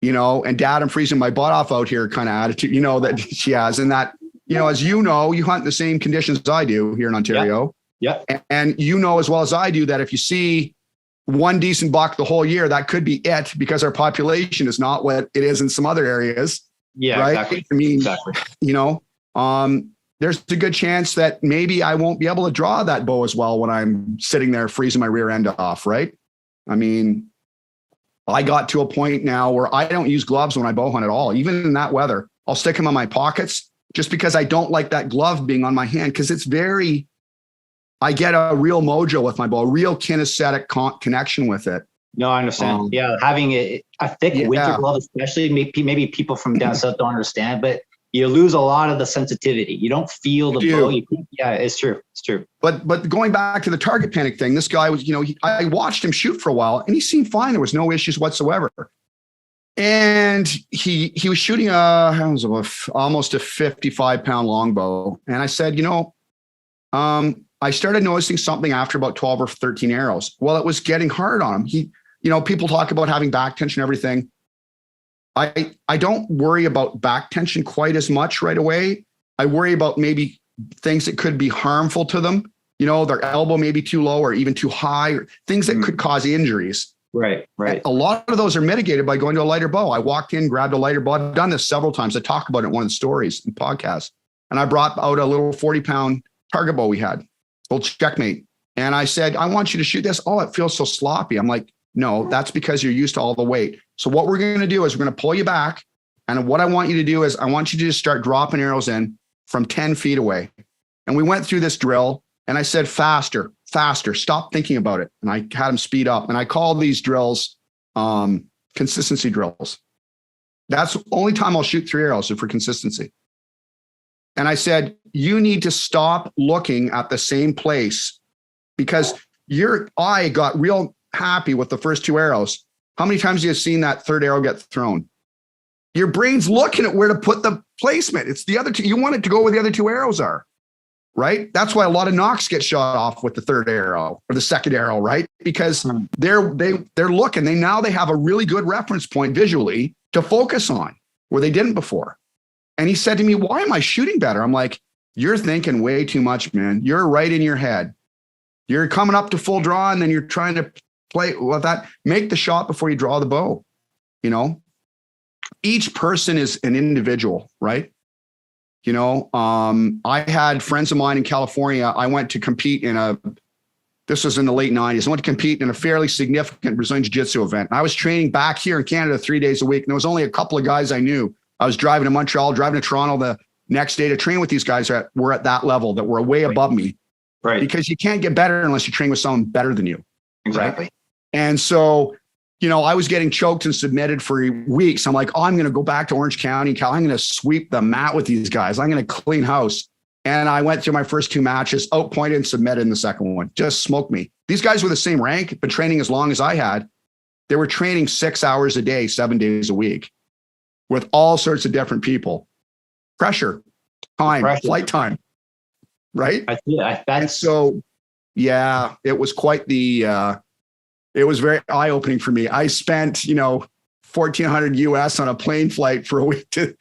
and dad, I'm freezing my butt off out here kind of attitude, that she has. And that, as you hunt the same conditions as I do here in Ontario. Yeah. And as well as I do that if you see one decent buck the whole year, that could be it, because our population is not what it is in some other areas. Yeah, right? exactly. I mean, exactly. There's a good chance that maybe I won't be able to draw that bow as well when I'm sitting there freezing my rear end off, right? I mean, I got to a point now where I don't use gloves when I bow hunt at all. Even in that weather, I'll stick them on my pockets just because I don't like that glove being on my hand, because I get a real mojo with my bow, a real kinesthetic connection with it. No, I understand. Having a thick winter glove, especially maybe people from down south don't understand, but you lose a lot of the sensitivity. You don't feel the bow. It's true. It's true. But going back to the target panic thing, this guy was, I watched him shoot for a while and he seemed fine. There was no issues whatsoever. And he was shooting almost a 55-pound longbow. And I said, I started noticing something after about 12 or 13 arrows. Well, it was getting hard on him. People talk about having back tension and everything. I don't worry about back tension quite as much right away. I worry about maybe things that could be harmful to them. Their elbow may be too low or even too high, or things that could cause injuries. Right. And a lot of those are mitigated by going to a lighter bow. I walked in, grabbed a lighter bow. I've done this several times. I talk about it in one of the stories and podcasts. And I brought out a little 40-pound target bow we had, old Checkmate. And I said, I want you to shoot this. Oh, it feels so sloppy. I'm like, no, that's because you're used to all the weight. So what we're going to do is we're going to pull you back. And what I want you to do is I want you to just start dropping arrows in from 10 feet away. And we went through this drill and I said, faster, stop thinking about it. And I had him speed up. And I call these drills consistency drills. That's the only time I'll shoot 3 arrows for consistency. And I said, you need to stop looking at the same place, because your eye got real happy with the first 2 arrows. How many times have you seen that third arrow get thrown? Your brain's looking at where to put the placement. It's the other 2. You want it to go where the other 2 arrows are, right? That's why a lot of knocks get shot off with the third arrow or the second arrow, right? Because they're looking. They have a really good reference point visually to focus on where they didn't before. And he said to me, why am I shooting better? I'm like, you're thinking way too much, man. You're right in your head. You're coming up to full draw and then you're trying to play with that. Make the shot before you draw the bow. Each person is an individual, right? I had friends of mine in California. I went to compete this was in the late 90s. I went to compete in a fairly significant Brazilian Jiu-Jitsu event. I was training back here in Canada 3 days a week. And there was only a couple of guys I knew. I was driving to Montreal, driving to Toronto the next day to train with these guys that were at that level, that were way above me. Right. Because you can't get better unless you train with someone better than you. Exactly. Right? And so, I was getting choked and submitted for weeks. I'm like, I'm going to go back to Orange County. I'm going to sweep the mat with these guys. I'm going to clean house. And I went through my first 2 matches, outpointed and submitted in the second one. Just smoked me. These guys were the same rank, but training as long as I had. They were training 6 hours a day, 7 days a week with all sorts of different people. Pressure, flight time, right? That's so, yeah, it was quite it was very eye-opening for me. I spent, $1,400 US on a plane flight for a week to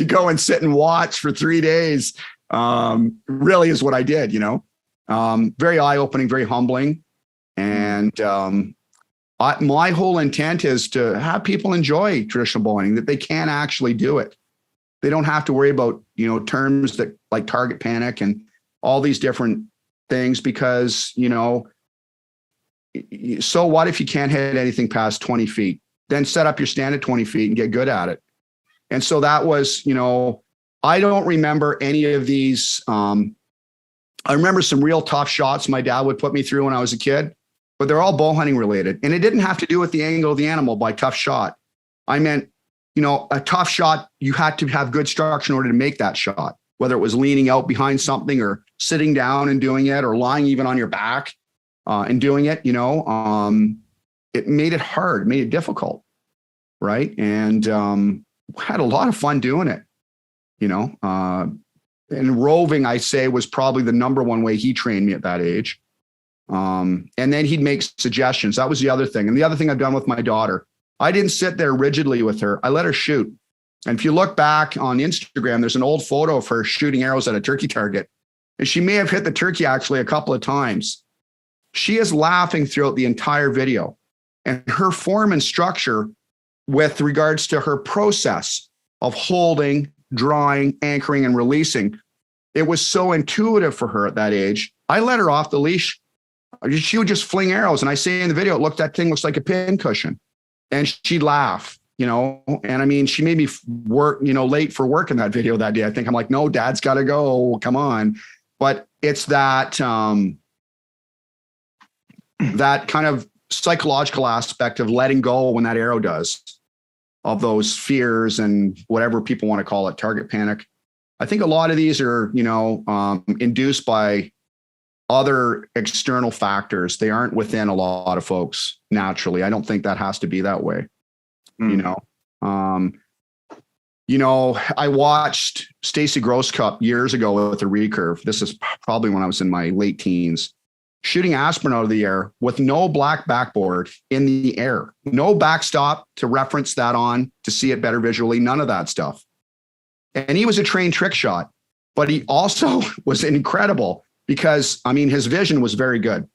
go and sit and watch for 3 days. Really is what I did, very eye-opening, very humbling. And my whole intent is to have people enjoy traditional bowhunting, that they can actually do it. They don't have to worry about, terms that like target panic and all these different things, because, so what if you can't hit anything past 20 feet? Then set up your stand at 20 feet and get good at it. And so that was, I don't remember any of these. I remember some real tough shots my dad would put me through when I was a kid, but they're all bow hunting related. And it didn't have to do with the angle of the animal by tough shot. I meant, a tough shot, you had to have good structure in order to make that shot, whether it was leaning out behind something or sitting down and doing it or lying even on your back and doing it, it made it hard, made it difficult. Right. And had a lot of fun doing it, and roving, I say, was probably the number one way he trained me at that age. And then he'd make suggestions. That was the other thing. And the other thing I've done with my daughter, I didn't sit there rigidly with her. I let her shoot. And if you look back on Instagram, there's an old photo of her shooting arrows at a turkey target. And she may have hit the turkey actually a couple of times. She is laughing throughout the entire video. And her form and structure with regards to her process of holding, drawing, anchoring, and releasing, it was so intuitive for her at that age. I let her off the leash. She would just fling arrows. And I say in the video, that thing looks like a pin cushion. And she'd laugh, and I mean, she made me work, late for work in that video that day. I think I'm like, no, Dad's got to go. Come on. But it's that, that kind of psychological aspect of letting go when that arrow does, of those fears and whatever people want to call it, target panic. I think a lot of these are, induced by other external factors. They aren't within a lot of folks naturally. I don't think that has to be that way. I watched Stacy Grosscup years ago with a recurve. This is probably when I was in my late teens, shooting aspirin out of the air with no black backboard in the air, no backstop to reference that on to see it better visually, none of that stuff. And he was a trained trick shot, but he also was incredible because, his vision was very good,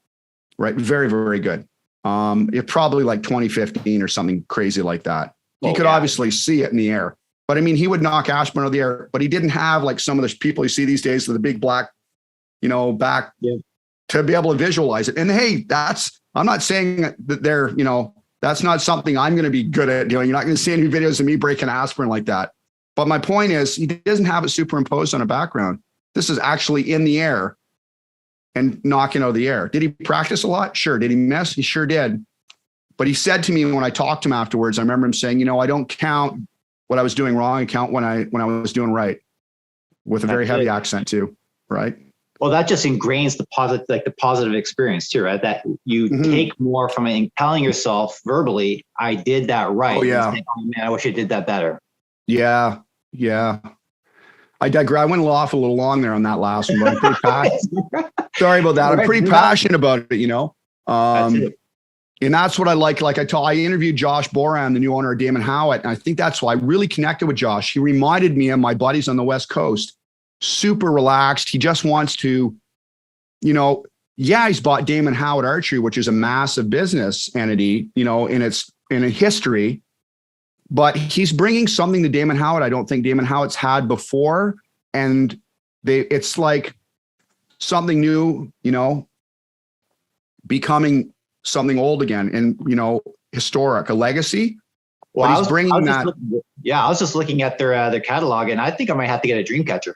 right? Very, very good. It probably like 2015 or something crazy like that. He could obviously see it in the air, but he would knock aspirin out of the air, but he didn't have like some of the people you see these days with the big black, back. Yeah. To be able to visualize it. And hey, I'm not saying that they're, that's not something I'm going to be good at doing. You're not going to see any videos of me breaking aspirin like that. But my point is, he doesn't have it superimposed on a background. This is actually in the air and knocking out of the air. Did he practice a lot? Sure. Did he miss? He sure did. But he said to me when I talked to him afterwards, I remember him saying, I don't count what I was doing wrong. I count when I was doing right, with a very heavy accent too. Right. Well, that just ingrains the positive experience too, right? That you take more from it and telling yourself verbally, I did that right. Oh, yeah. Saying, oh, man, I wish I did that better. Yeah. Yeah. I digress. I went off a little long there on that last one, but I'm pretty passionate. Sorry about that. I'm pretty passionate about it, That's it. And that's what I like. Like I interviewed Josh Boran, the new owner of Damon Howatt. And I think that's why I really connected with Josh. He reminded me of my buddies on the West Coast. Super relaxed. He just wants to, he's bought Damon Howatt Archery, which is a massive business entity, in a history, but he's bringing something to Damon Howatt I don't think Damon Howatt's had before. And it's like something new, becoming something old again and, historic, a legacy. Well, I was just looking at their catalog, and I think I might have to get a dream catcher.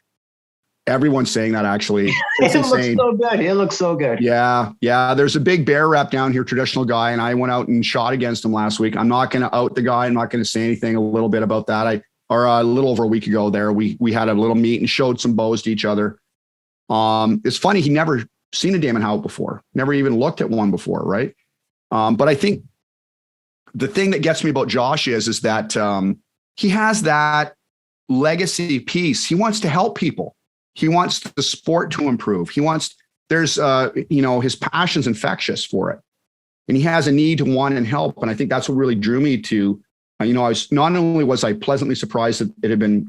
Everyone's saying that actually. It's It insane. looks so good. It looks so good. Yeah. Yeah. There's a big bear rep down here, traditional guy. And I went out and shot against him last week. I'm not going to out the guy. I'm not going to say anything a little bit about that. A little over a week ago there, we had a little meet and showed some bows to each other. It's funny. He never seen a Damon Howatt before, never even looked at one before. Right. But I think the thing that gets me about Josh is that he has that legacy piece. He wants to help people. He wants the sport to improve. His passion's infectious for it. And he has a need to want and help. And I think that's what really drew me to, not only was I pleasantly surprised that it had been,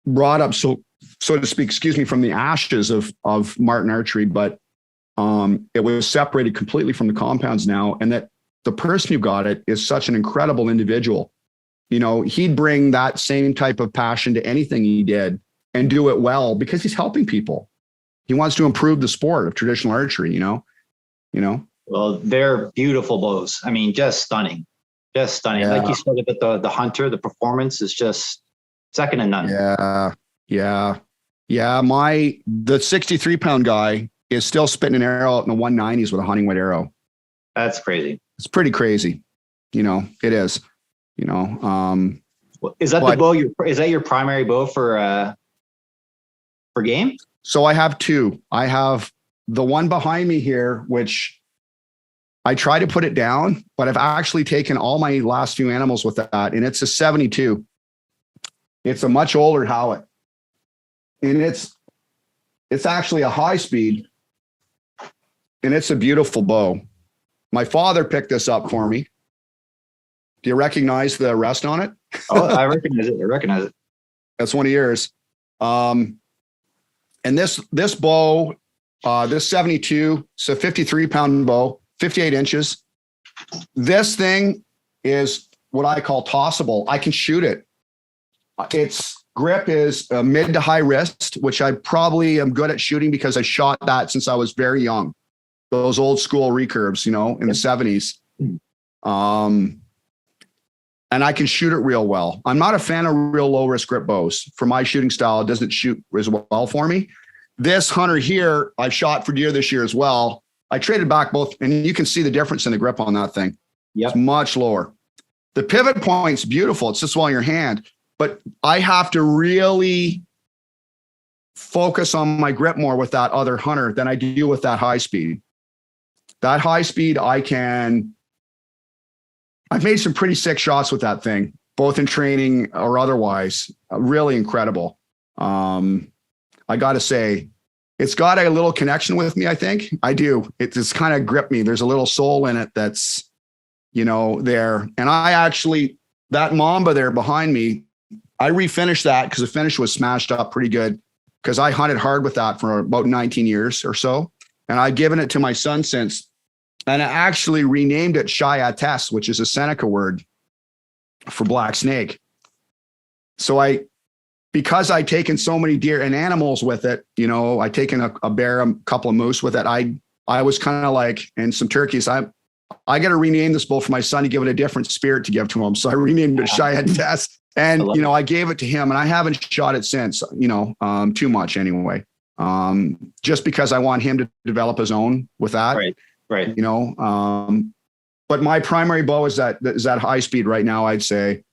brought up, so to speak, from the ashes of Martin Archery, but it was separated completely from the compounds now. And that the person who got it is such an incredible individual. He'd bring that same type of passion to anything he did and do it well because he's helping people. He wants to improve the sport of traditional archery, Well, they're beautiful bows. Just stunning. Just stunning. Yeah. Like you said about the hunter, the performance is just second to none. Yeah. Yeah. Yeah. The 63-pound guy is still spitting an arrow out in the 190s with a hunting weight arrow. That's crazy. It's pretty crazy. It is, Is that the bow? Is that your primary bow for game? So I have two. I have the one behind me here, which I try to put it down, but I've actually taken all my last few animals with that, and it's a 72. It's a much older Howatt, and it's actually a high speed, and it's a beautiful bow. My father picked this up for me. Do you recognize the rest on it? Oh, I recognize it. That's one of yours. And this bow, this 72, it's a 53-pound bow, 58 inches. This thing is what I call tossable. I can shoot it. Its grip is a mid to high wrist, which I probably am good at shooting because I shot that since I was very young. Those old school recurves, in the 70s. And I can shoot it real well. I'm not a fan of real low risk grip bows. For my shooting style, it doesn't shoot as well for me. This hunter here, I've shot for deer this year as well. I traded back both, and you can see the difference in the grip on that thing. Yep. It's much lower. The pivot point's beautiful. It's just well in your hand, but I have to really focus on my grip more with that other hunter than I do with that high speed. That high speed, I've made some pretty sick shots with that thing, both in training or otherwise. Really incredible. I got to say, it's got a little connection with me, I think. I do. It just kind of gripped me. There's a little soul in it that's, there. And that Mamba there behind me, I refinished that because the finish was smashed up pretty good because I hunted hard with that for about 19 years or so. And I've given it to my son since. And I actually renamed it Chiates, which is a Seneca word for black snake. So because I'd taken so many deer and animals with it, I'd taken a bear, a couple of moose with it. I was kind of like, and some turkeys, I got to rename this bull for my son to give it a different spirit to give to him. So I renamed it Chiates, and, I gave it to him, and I haven't shot it since, too much anyway. Just because I want him to develop his own with that. Right. But my primary bow is that high speed right now. I'd say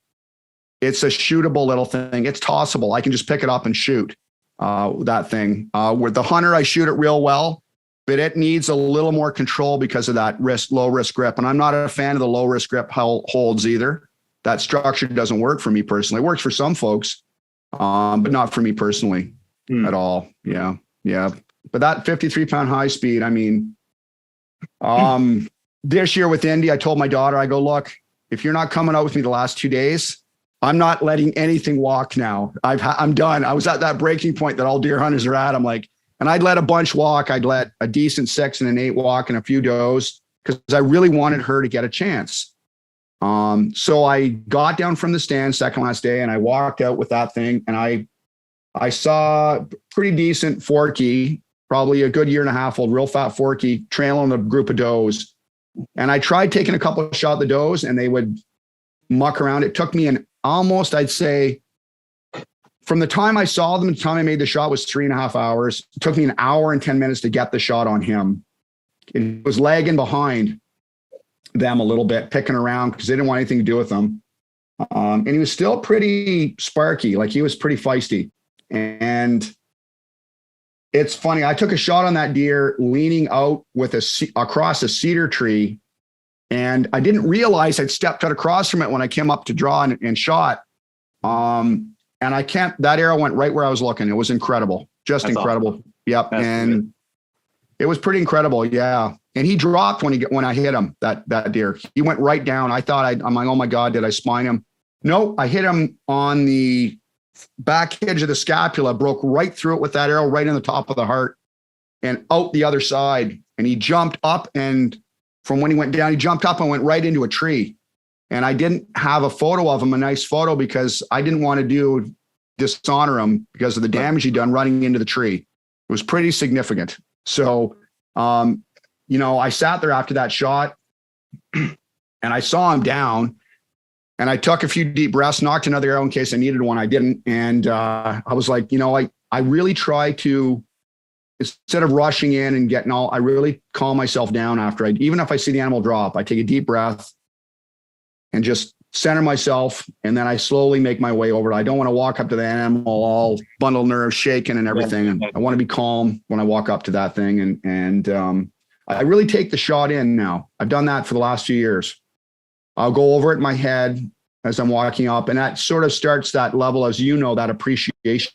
it's a shootable little thing. It's tossable. I can just pick it up and shoot that thing. With the hunter, I shoot it real well, but it needs a little more control because of that low risk grip. And I'm not a fan of the low risk grip holds either. That structure doesn't work for me personally. It works for some folks, but not for me personally at all. Yeah. But that 53-pound high speed, this year with Indy, I told my daughter, I go, look, if you're not coming out with me the last 2 days, I'm not letting anything walk now. I'm done. I was at that breaking point that all deer hunters are at. I'm like, and I'd let a bunch walk. I'd let a decent 6 and an 8 walk and a few does because I really wanted her to get a chance. So I got down from the stand second last day and I walked out with that thing, and I saw pretty decent forky, probably a good 1.5 years old, real fat forky trailing a group of does. And I tried taking a couple of shots at the does and they would muck around. It took me almost, I'd say, from the time I saw them to the time I made the shot was 3.5 hours. It took me 1 hour and 10 minutes to get the shot on him. It was lagging behind them a little bit, picking around because they didn't want anything to do with them. And he was still pretty sparky, like he was pretty feisty. And it's funny. I took a shot on that deer leaning out with across a cedar tree, and I didn't realize I'd stepped out across from it when I came up to draw and shot. And that arrow went right where I was looking. It was incredible. Just That's incredible. Awesome. Yep. That's and good. It was pretty incredible. Yeah. And he dropped when I hit him, that deer. He went right down. I'm like, oh my God, did I spine him? No, I hit him on the back edge of the scapula, broke right through it with that arrow, right in the top of the heart and out the other side. And he jumped up, and from when he went down, he jumped up and went right into a tree. And I didn't have a photo of him, a nice photo, because I didn't want to dishonor him because of the damage he'd done running into the tree. It was pretty significant. So, I sat there after that shot and I saw him down, And I took a few deep breaths, knocked another arrow in case I needed one. I didn't. And I was like, I really try to, instead of rushing in and getting I really calm myself down after even if I see the animal drop, I take a deep breath and just center myself. And then I slowly make my way over. I don't want to walk up to the animal all bundle nerves shaking and everything. And I want to be calm when I walk up to that thing. And I really take the shot in now. I've done that for the last few years. I'll go over it in my head as I'm walking up, and that sort of starts that level, as you know, that appreciation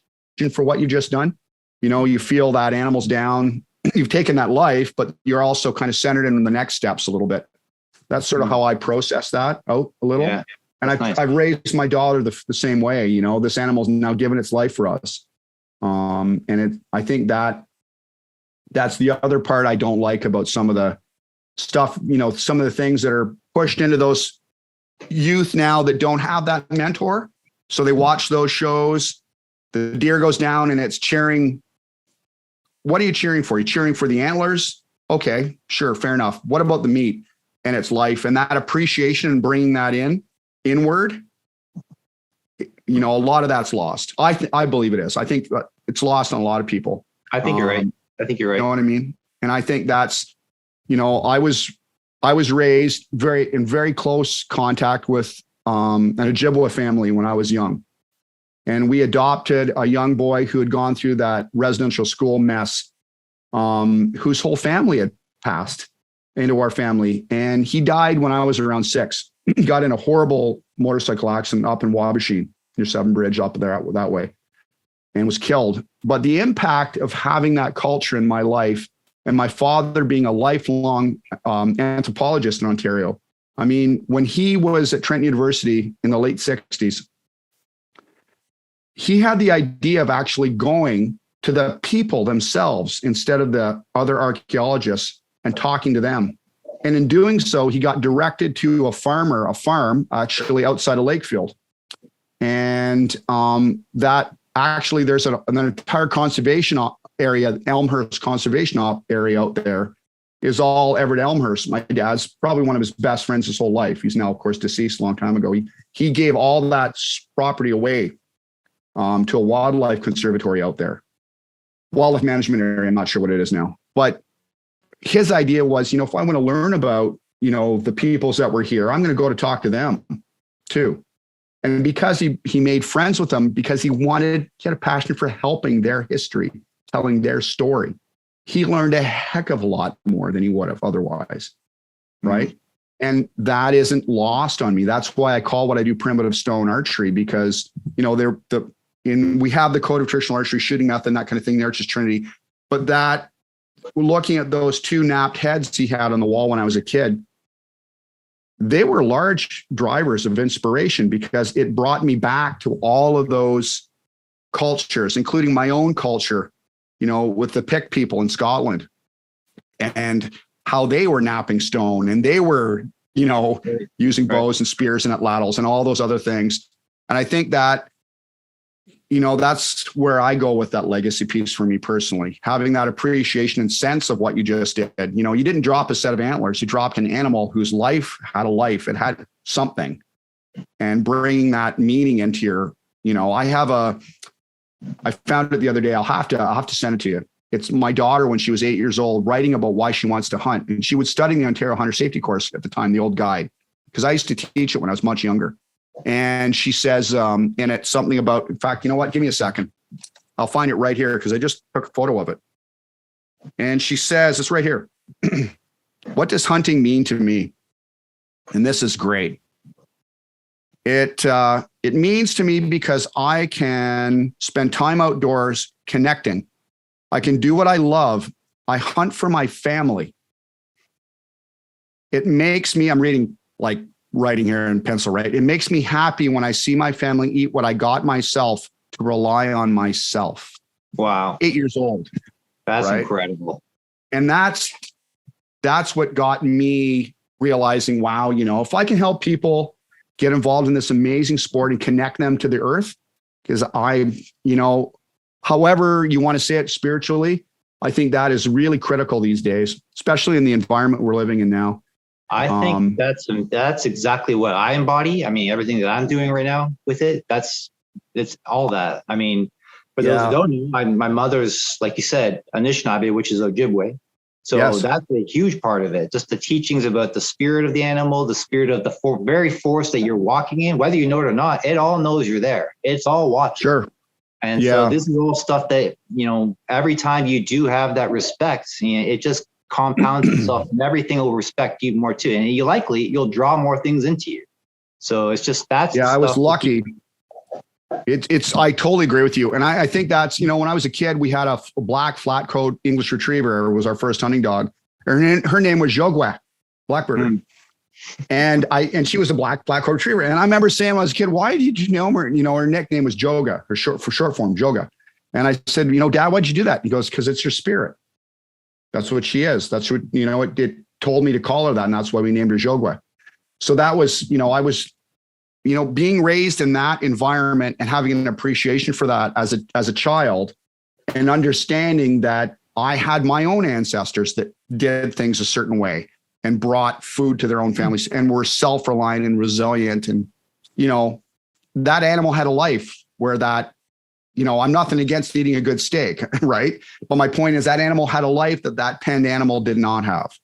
for what you just done. You feel that animal's down, you've taken that life, but you're also kind of centered in the next steps a little bit. That's sort of how I process that out a little. Yeah, and I've raised my daughter the same way. This animal's now given its life for us. I think that's the other part I don't like about some of the stuff, some of the things that are pushed into those youth now that don't have that mentor. So they watch those shows, the deer goes down and it's cheering. What are you cheering for? You're cheering for the antlers? Okay, sure, fair enough. What about the meat and its life and that appreciation and bringing that inward? A lot of that's lost. I believe it is. I think it's lost on a lot of people. I think you're right. I think you're right. You know what I mean? And I think that's, I was raised in very close contact with an Ojibwa family when I was young. And we adopted a young boy who had gone through that residential school mess, whose whole family had passed into our family. And he died when I was around 6. He got in a horrible motorcycle accident up in Wabasha, near Seven Bridge, up there that way, and was killed. But the impact of having that culture in my life, and my father being a lifelong anthropologist in Ontario. I mean, when he was at Trent University in the late 60s, he had the idea of actually going to the people themselves instead of the other archaeologists and talking to them. And in doing so, he got directed to a farm actually outside of Lakefield. And that actually, there's an entire conservation area, Elmhurst conservation area out there, is all Everett Elmhurst. My dad's probably one of his best friends his whole life. He's now, of course, deceased a long time ago. He gave all that property away to a wildlife conservatory out there. Wildlife management area, I'm not sure what it is now. But his idea was, if I want to learn about, the peoples that were here, I'm going to go to talk to them too. And because he made friends with them, because he had a passion for helping their history, telling their story, he learned a heck of a lot more than he would have otherwise. Right. Mm-hmm. And that isn't lost on me. That's why I call what I do primitive stone archery, because, we have the Code of Traditional Archery shooting method and that kind of thing there, it's just Trinity. But that, looking at those 2 napped heads he had on the wall when I was a kid, they were large drivers of inspiration, because it brought me back to all of those cultures, including my own culture, with the Pict people in Scotland, and how they were napping stone, and they were, using bows and spears and atlatls and all those other things. And I think that, that's where I go with that legacy piece for me personally, having that appreciation and sense of what you just did. You didn't drop a set of antlers, you dropped an animal whose life had a life, it had something, and bringing that meaning into your, I found it the other day. I'll have to send it to you. It's my daughter when she was 8 years old, writing about why she wants to hunt. And she was studying the Ontario Hunter Safety Course at the time, the old guide, because I used to teach it when I was much younger. And she says in it something about, in fact, you know what? Give me a second. I'll find it right here because I just took a photo of it. And she says, it's right here. What does hunting mean to me? And this is great. It means to me because I can spend time outdoors connecting. I can do what I love. I hunt for my family. It makes me, I'm reading like writing here in pencil, right? It makes me happy when I see my family eat what I got myself to rely on myself. Wow. 8 years old. That's right? Incredible. And that's what got me realizing, wow, if I can help people get involved in this amazing sport and connect them to the earth, because however you want to say it spiritually, I think that is really critical these days, especially in the environment we're living in now. I think that's exactly what I embody. I mean, everything that I'm doing right now with it, it's all that. I mean, for those who don't know, my mother's, like you said, Anishinaabe, which is Ojibwe. So that's a huge part of it. Just the teachings about the spirit of the animal, the spirit of the very force that you're walking in, whether you know it or not, it all knows you're there. It's all watching. Sure. And so this is all stuff that, every time you do have that respect, it just compounds itself and everything will respect you more too. And you'll draw more things into you. So it's just, I was lucky. I totally agree with you. And I think that's, when I was a kid, we had a black flat coat English retriever. It was our first hunting dog. Her name was Jogwe, Blackbird. And she was a black coat retriever. And I remember saying when I was a kid, why did you name her? Her nickname was Joga, for short form, Joga. And I said, Dad, why'd you do that? He goes, because it's your spirit. That's what she is. That's what, it told me to call her that. And that's why we named her Jogwe. So that was, I was, being raised in that environment and having an appreciation for that as a child, and understanding that I had my own ancestors that did things a certain way and brought food to their own families and were self-reliant and resilient. And, that animal had a life where that, I'm nothing against eating a good steak, right? But my point is that animal had a life that penned animal did not have.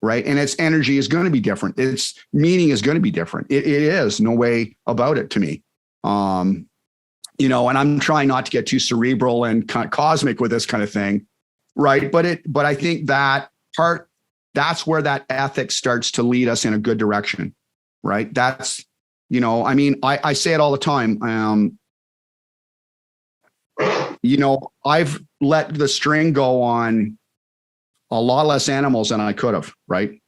Right. And its energy is going to be different. Its meaning is going to be different. It is, no way about it to me. And I'm trying not to get too cerebral and kind of cosmic with this kind of thing. Right. But I think that's where that ethic starts to lead us in a good direction. Right. That's, I say it all the time. I've let the string go on a lot less animals than I could have, right?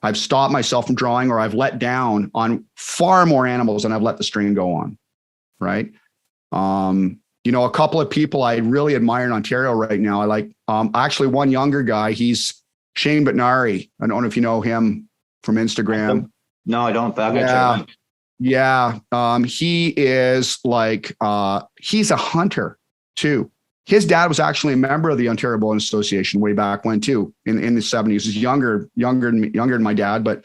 I've stopped myself from drawing, or I've let down on far more animals than I've let the string go on, right? A couple of people I really admire in Ontario right now. I like, actually one younger guy, he's Shane Batnari. I don't know if you know him from Instagram. No, I don't. He is like, he's a hunter too. His dad was actually a member of the Ontario Bowling Association way back when too, in the 70s. He's younger than my dad, but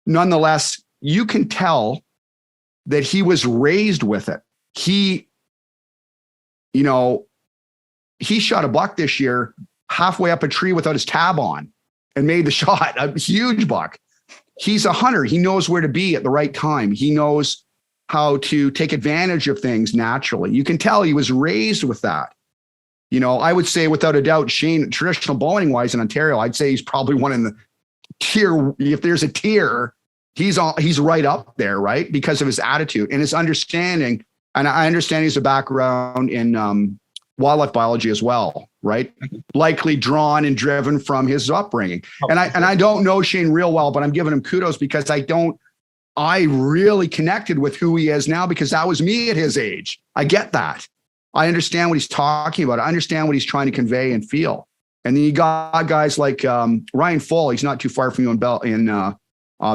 nonetheless, you can tell that he was raised with it. He shot a buck this year halfway up a tree without his tab on and made the shot, a huge buck. He's a hunter. He knows where to be at the right time. He knows how to take advantage of things naturally. You can tell he was raised with that. I would say without a doubt, Shane, traditional bowling wise in Ontario, I'd say he's probably one in the tier. If there's a tier, he's right up there, right? Because of his attitude and his understanding. And I understand he's a background in wildlife biology as well, right? Likely drawn and driven from his upbringing. And I don't know Shane real well, but I'm giving him kudos because I really connected with who he is now because that was me at his age. I get that. I understand what he's talking about. I understand what he's trying to convey and feel. And then you got guys like Ryan Full. He's not too far from you in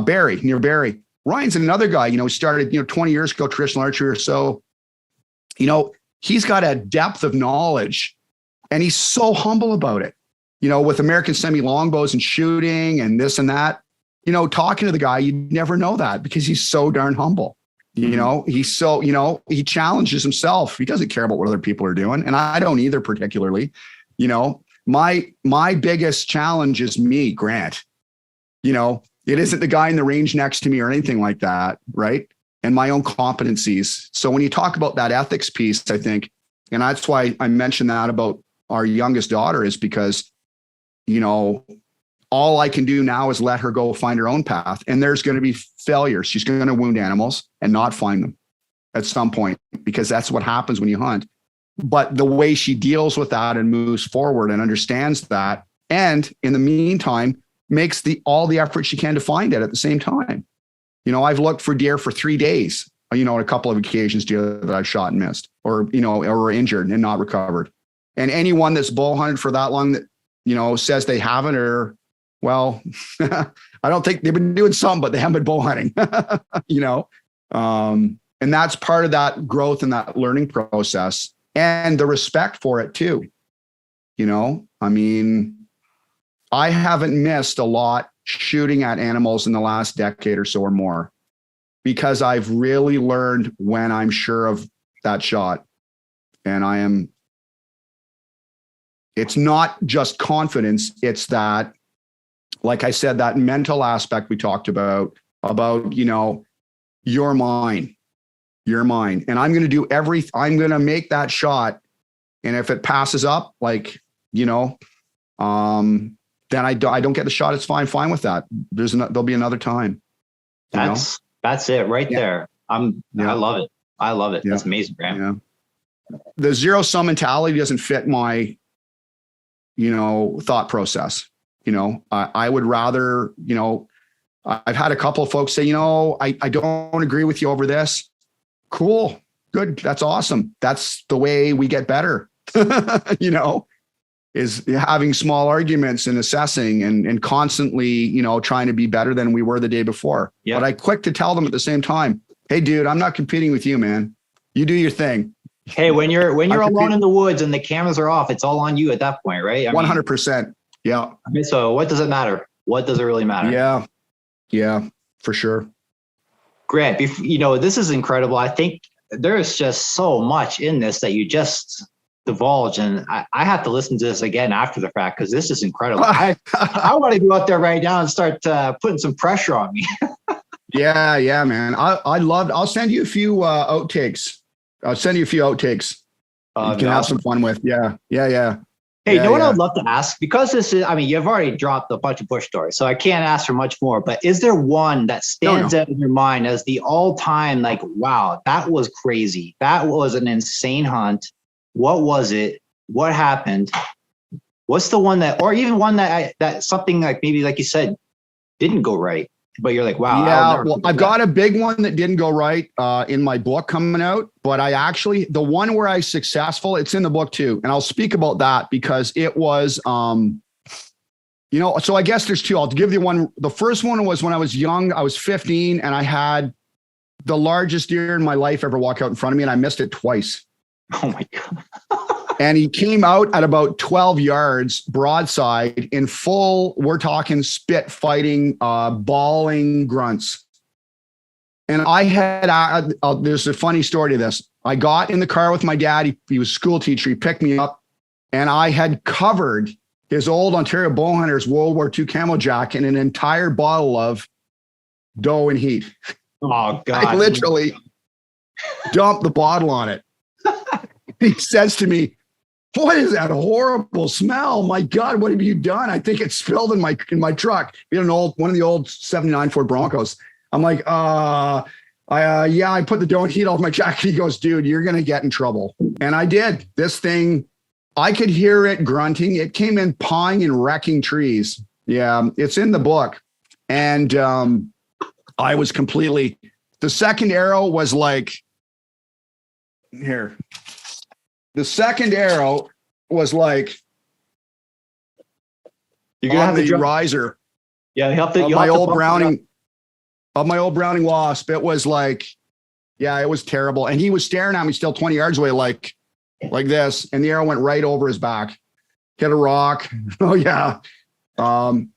Barrie, near Barrie. Ryan's another guy, started, 20 years ago, traditional archery or so. He's got a depth of knowledge and he's so humble about it, with American semi longbows and shooting and this and that, talking to the guy, you'd never know that because he's so darn humble. He's so, he challenges himself. He doesn't care about what other people are doing. And I don't either particularly, my biggest challenge is me, Grant, it isn't the guy in the range next to me or anything like that. Right. And my own competencies. So when you talk about that ethics piece, I think, and that's why I mentioned that about our youngest daughter is because, all I can do now is let her go find her own path. And there's going to be failures. She's going to wound animals and not find them at some point, because that's what happens when you hunt. But the way she deals with that and moves forward and understands that, and in the meantime, makes all the effort she can to find it at the same time. I've looked for deer for 3 days, on a couple of occasions deer that I've shot and missed, or were injured and not recovered. And anyone that's bull hunted for that long that, says they haven't, or, well, I don't think they've been doing some, but they haven't been bow hunting, and that's part of that growth and that learning process and the respect for it too. I haven't missed a lot shooting at animals in the last decade or so or more, because I've really learned when I'm sure of that shot. And it's not just confidence. It's that, like I said, that mental aspect we talked about, you're mine. And I'm going to do I'm going to make that shot. And if it passes up, then I don't get the shot. It's fine with that. There'll be another time. That's it right there. I love it. I love it. Yeah. That's amazing, Graham. Yeah. The zero sum mentality doesn't fit my, thought process. I would rather, I've had a couple of folks say, I don't agree with you over this. Cool. Good. That's awesome. That's the way we get better, is having small arguments and assessing and constantly, trying to be better than we were the day before. Yeah. But I quick to tell them at the same time, hey, dude, I'm not competing with you, man. You do your thing. Hey, when you're alone in the woods and the cameras are off, it's all on you at that point, right? 100%. Yeah. So what does it matter? What does it really matter? Yeah. Yeah, for sure. Grant, this is incredible. I think there is just so much in this that you just divulge, and I have to listen to this again after the fact because this is incredible. I want to go out there right now and start putting some pressure on me. Yeah, man. I'll send you a few outtakes. You can have some fun with. Yeah. Hey, you know what I'd love to ask? Because this is, you've already dropped a bunch of bush stories, so I can't ask for much more, but is there one that stands out in your mind as the all-time, wow, that was crazy. That was an insane hunt. What was it? What happened? What's the one that, or even one that something maybe, like you said, didn't go right, but you're like, wow. Yeah, well, I've got a big one that didn't go right in my book coming out, but the one where I successful, it's in the book too. And I'll speak about that because it was, so I guess there's two. I'll give you one. The first one was when I was young, I was 15 and I had the largest deer in my life ever walk out in front of me and I missed it twice. Oh my God. And he came out at about 12 yards broadside in full, we're talking spit fighting, bawling grunts. And I had, there's a funny story to this. I got in the car with my dad. He was a school teacher. He picked me up and I had covered his old Ontario Bowhunters World War II camo jacket in an entire bottle of doe and heat. Oh God. I literally dumped the bottle on it. He says to me, what is that horrible smell? My God, what have you done? I think it spilled in my truck. One of the old 79 Ford Broncos. I'm like, I put the doe and heat off my jacket. He goes, dude, you're going to get in trouble. And I did. This thing, I could hear it grunting. It came in pawing and wrecking trees. Yeah, it's in the book. And I was the second arrow was here. The second arrow was you're gonna have the riser. Yeah, my old Browning Wasp. It was it was terrible. And he was staring at me still 20 yards away, like this. And the arrow went right over his back, hit a rock. Oh yeah. That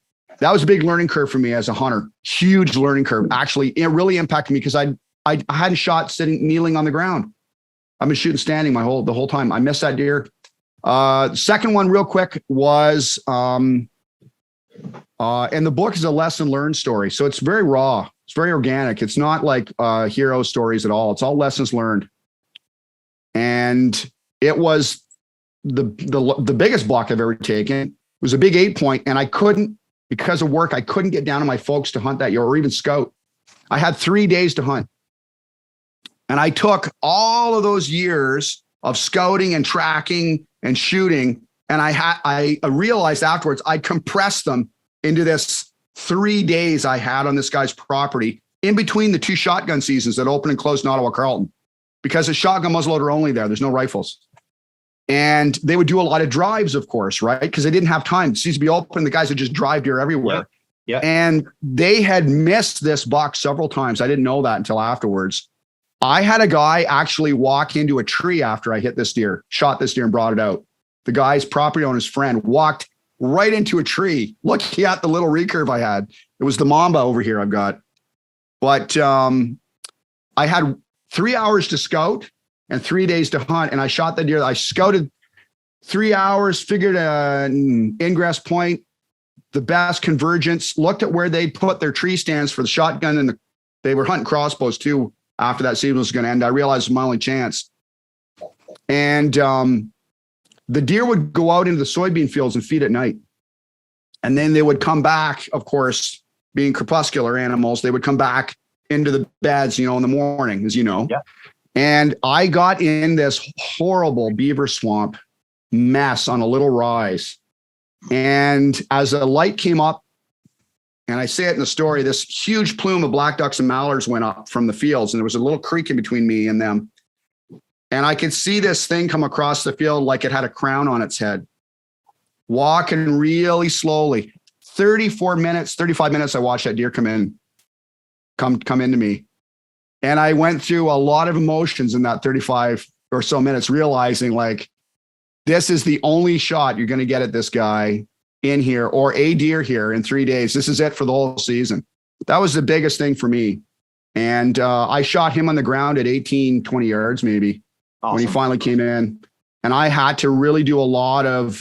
was a big learning curve for me as a hunter. Huge learning curve. Actually, it really impacted me because I hadn't shot kneeling on the ground. I've been shooting standing the whole time. I missed that deer. Second one real quick was, and the book is a lesson learned story. So it's very raw. It's very organic. It's not like hero stories at all. It's all lessons learned. And it was the biggest buck I've ever taken. It was a big 8-point and I couldn't, because of work, I couldn't get down to my folks to hunt that year or even scout. I had 3 days to hunt. And I took all of those years of scouting and tracking and shooting, and I realized afterwards I compressed them into this 3 days I had on this guy's property in between the 2 shotgun seasons that opened and closed in Ottawa Carleton, because it's shotgun muzzleloader only there. There's no rifles. And they would do a lot of drives, of course, right? Because they didn't have time. It seems to be open. The guys would just drive deer everywhere. Yeah. And they had missed this buck several times. I didn't know that until afterwards. I had a guy actually walk into a tree after I hit this deer, shot this deer and brought it out. The guy's property owner's friend walked right into a tree, looking at the little recurve I had. It was the Mamba over here I've got. But I had 3 hours to scout and 3 days to hunt. And I shot the deer. I scouted 3 hours, figured an ingress point, the best convergence, looked at where they'd put their tree stands for the shotgun. And they were hunting crossbows too after that season was going to end. I realized it was my only chance. And the deer would go out into the soybean fields and feed at night. And then they would come back, of course, being crepuscular animals, they would come back into the beds, in the morning, as you know. Yeah. And I got in this horrible beaver swamp mess on a little rise. And as a light came up, and I say it in the story, this huge plume of black ducks and mallards went up from the fields, and there was a little creek in between me and them. And I could see this thing come across the field like it had a crown on its head, walking really slowly. 35 minutes, I watched that deer come into me. And I went through a lot of emotions in that 35 or so minutes, realizing like, this is the only shot you're going to get at this guy in here or a deer here in 3 days. This is it for the whole season. That was the biggest thing for me. And I shot him on the ground at 18, 20 yards, maybe. Awesome. When he finally came in. And I had to really do a lot of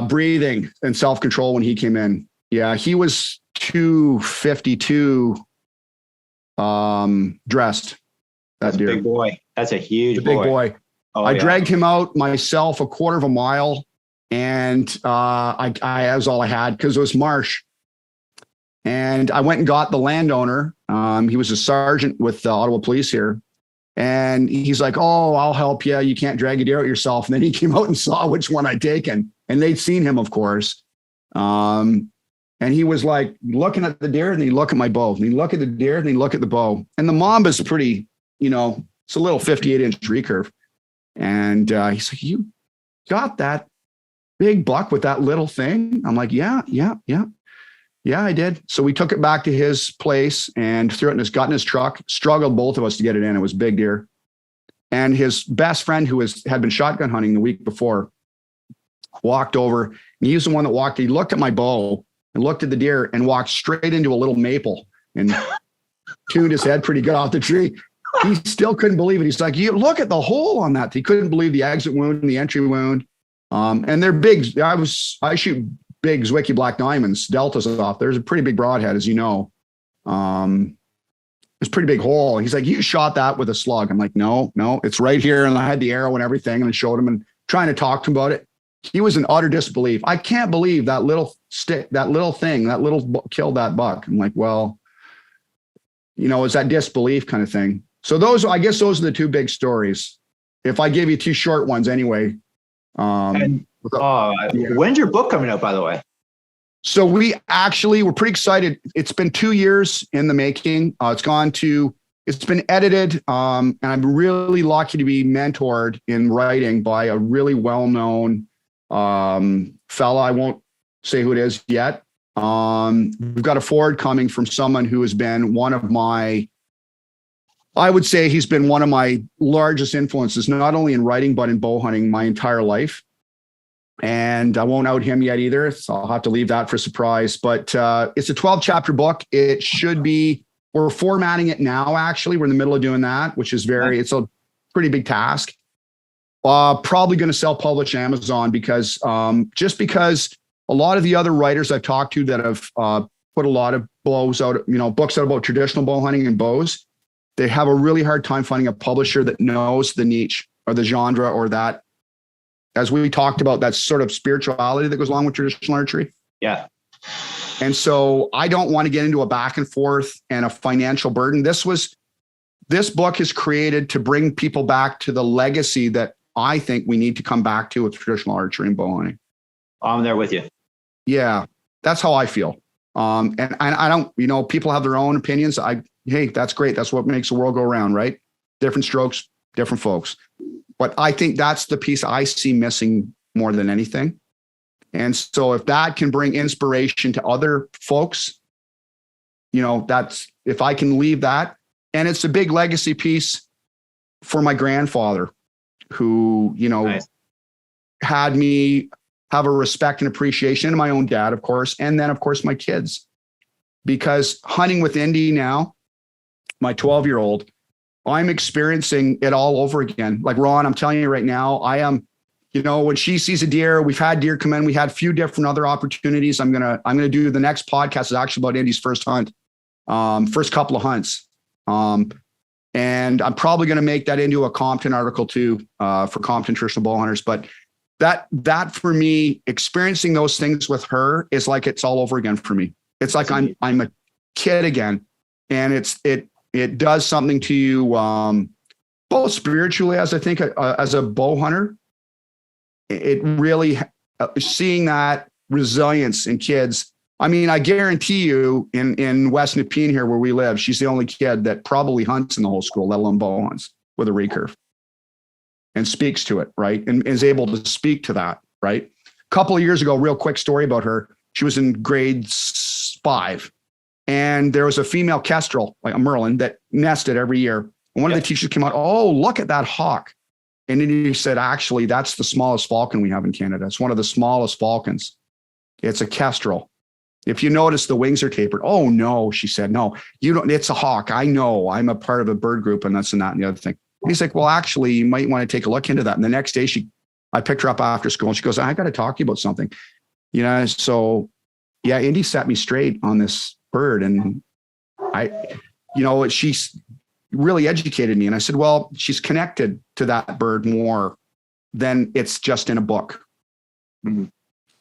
breathing and self-control when he came in. Yeah, he was 252 dressed. That's a big boy. That's a huge big boy. Oh, I dragged him out myself a quarter of a mile, and that was all I had because it was marsh. And I went and got the landowner. He was a sergeant with the Ottawa Police here. And he's like, "Oh, I'll help you. You can't drag a deer out yourself." And then he came out and saw which one I'd taken. And they'd seen him, of course. And he was like looking at the deer, and he'd look at my bow. And he'd look at the deer, and he'd look at the bow. And the Mamba's pretty, it's a little 58-inch recurve. And he's like, "You got that big buck with that little thing?" I'm like, yeah, I did. So we took it back to his place and threw it got in his truck, struggled both of us to get it in. It was big deer. And his best friend, who had been shotgun hunting the week before, walked over. And he was the one that walked. He looked at my bow and looked at the deer and walked straight into a little maple and tuned his head pretty good off the tree. He still couldn't believe it. He's like, "You look at the hole on that." He couldn't believe the exit wound and the entry wound. And they're big. I shoot big Zwickey black diamonds, deltas off. There's a pretty big broadhead, as you know. It's a pretty big hole. He's like, "You shot that with a slug." I'm like, no, it's right here. And I had the arrow and everything, and I showed him and trying to talk to him about it. He was in utter disbelief. "I can't believe that little stick, that little thing, killed that buck." I'm like, "Well, it's that disbelief kind of thing." So I guess those are the two big stories. If I give you two short ones anyway. When's your book coming out, by the way? So we're pretty excited. It's been 2 years in the making. It's been edited. And I'm really lucky to be mentored in writing by a really well-known fella. I won't say who it is yet. We've got a forward coming from someone who has been I would say he's been one of my largest influences, not only in writing, but in bow hunting my entire life. And I won't out him yet either, so I'll have to leave that for surprise. But it's a 12-chapter book. It should be, we're formatting it now, actually. We're in the middle of doing that, which is it's a pretty big task. Probably going to self-publish Amazon because a lot of the other writers I've talked to that have put a lot of books out about traditional bow hunting and bows, they have a really hard time finding a publisher that knows the niche or the genre or that, as we talked about, that sort of spirituality that goes along with traditional archery. Yeah. And so I don't want to get into a back and forth and a financial burden. This book is created to bring people back to the legacy that I think we need to come back to with traditional archery and bow hunting. I'm there with you. Yeah, that's how I feel. And I don't, people have their own opinions. Hey, that's great. That's what makes the world go around, right? Different strokes, different folks. But I think that's the piece I see missing more than anything. And so if that can bring inspiration to other folks, if I can leave that, and it's a big legacy piece for my grandfather who, nice. had me have a respect and appreciation, and my own dad, of course, and then of course my kids. Because hunting with Indy now, my 12-year-old, I'm experiencing it all over again. Like Ron, I'm telling you right now, I am, when she sees a deer, we've had deer come in, we had a few different other opportunities. I'm gonna do the next podcast is actually about Indy's first hunt, first couple of hunts. And I'm probably going to make that into a Compton article too, for Compton traditional bow hunters. But that for me, experiencing those things with her is like it's all over again for me. It's like I'm a kid again, and it does something to you, both spiritually, as I think as a bow hunter. It really seeing that resilience in kids. I mean, I guarantee you in West Nepean here where we live, she's the only kid that probably hunts in the whole school, let alone bow hunts with a recurve and speaks to it, right? And is able to speak to that, right? A couple of years ago, real quick story about her. She was in grade 5 and there was a female kestrel, like a Merlin, that nested every year. And one of the teachers came out, oh, look at that hawk. And then he said, actually, that's the smallest falcon we have in Canada. It's one of the smallest falcons. It's a kestrel. If you notice, the wings are tapered. Oh, no, she said, no, you don't. It's a hawk. I know. I'm a part of a bird group and that's and that and the other thing. And he's like, well, actually, you might want to take a look into that. And the next day, I picked her up after school and she goes, I got to talk to you about something. So yeah, Indy set me straight on this bird. And she's really educated me. And I said, well, she's connected to that bird more than it's just in a book. Mm-hmm.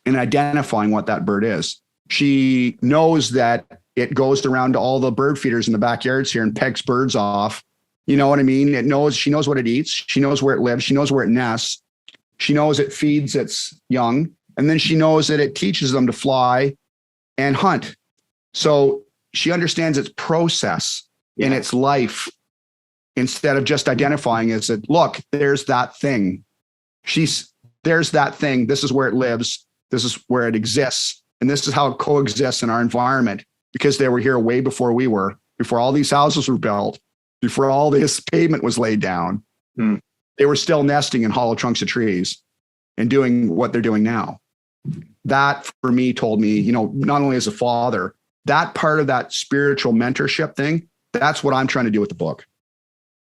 And identifying what that bird is. She knows that it goes around to all the bird feeders in the backyards here and pecks birds off. You know what I mean? She knows what it eats. She knows where it lives. She knows where it nests. She knows it feeds its young. And then she knows that it teaches them to fly and hunt. So she understands its process in its life instead of just identifying as it, look, there's that thing. There's that thing. This is where it lives. This is where it exists. And this is how it coexists in our environment because they were here way before we were, before all these houses were built, before all this pavement was laid down. They were still nesting in hollow trunks of trees and doing what they're doing now. That for me told me, not only as a father, that part of that spiritual mentorship thing, that's what I'm trying to do with the book.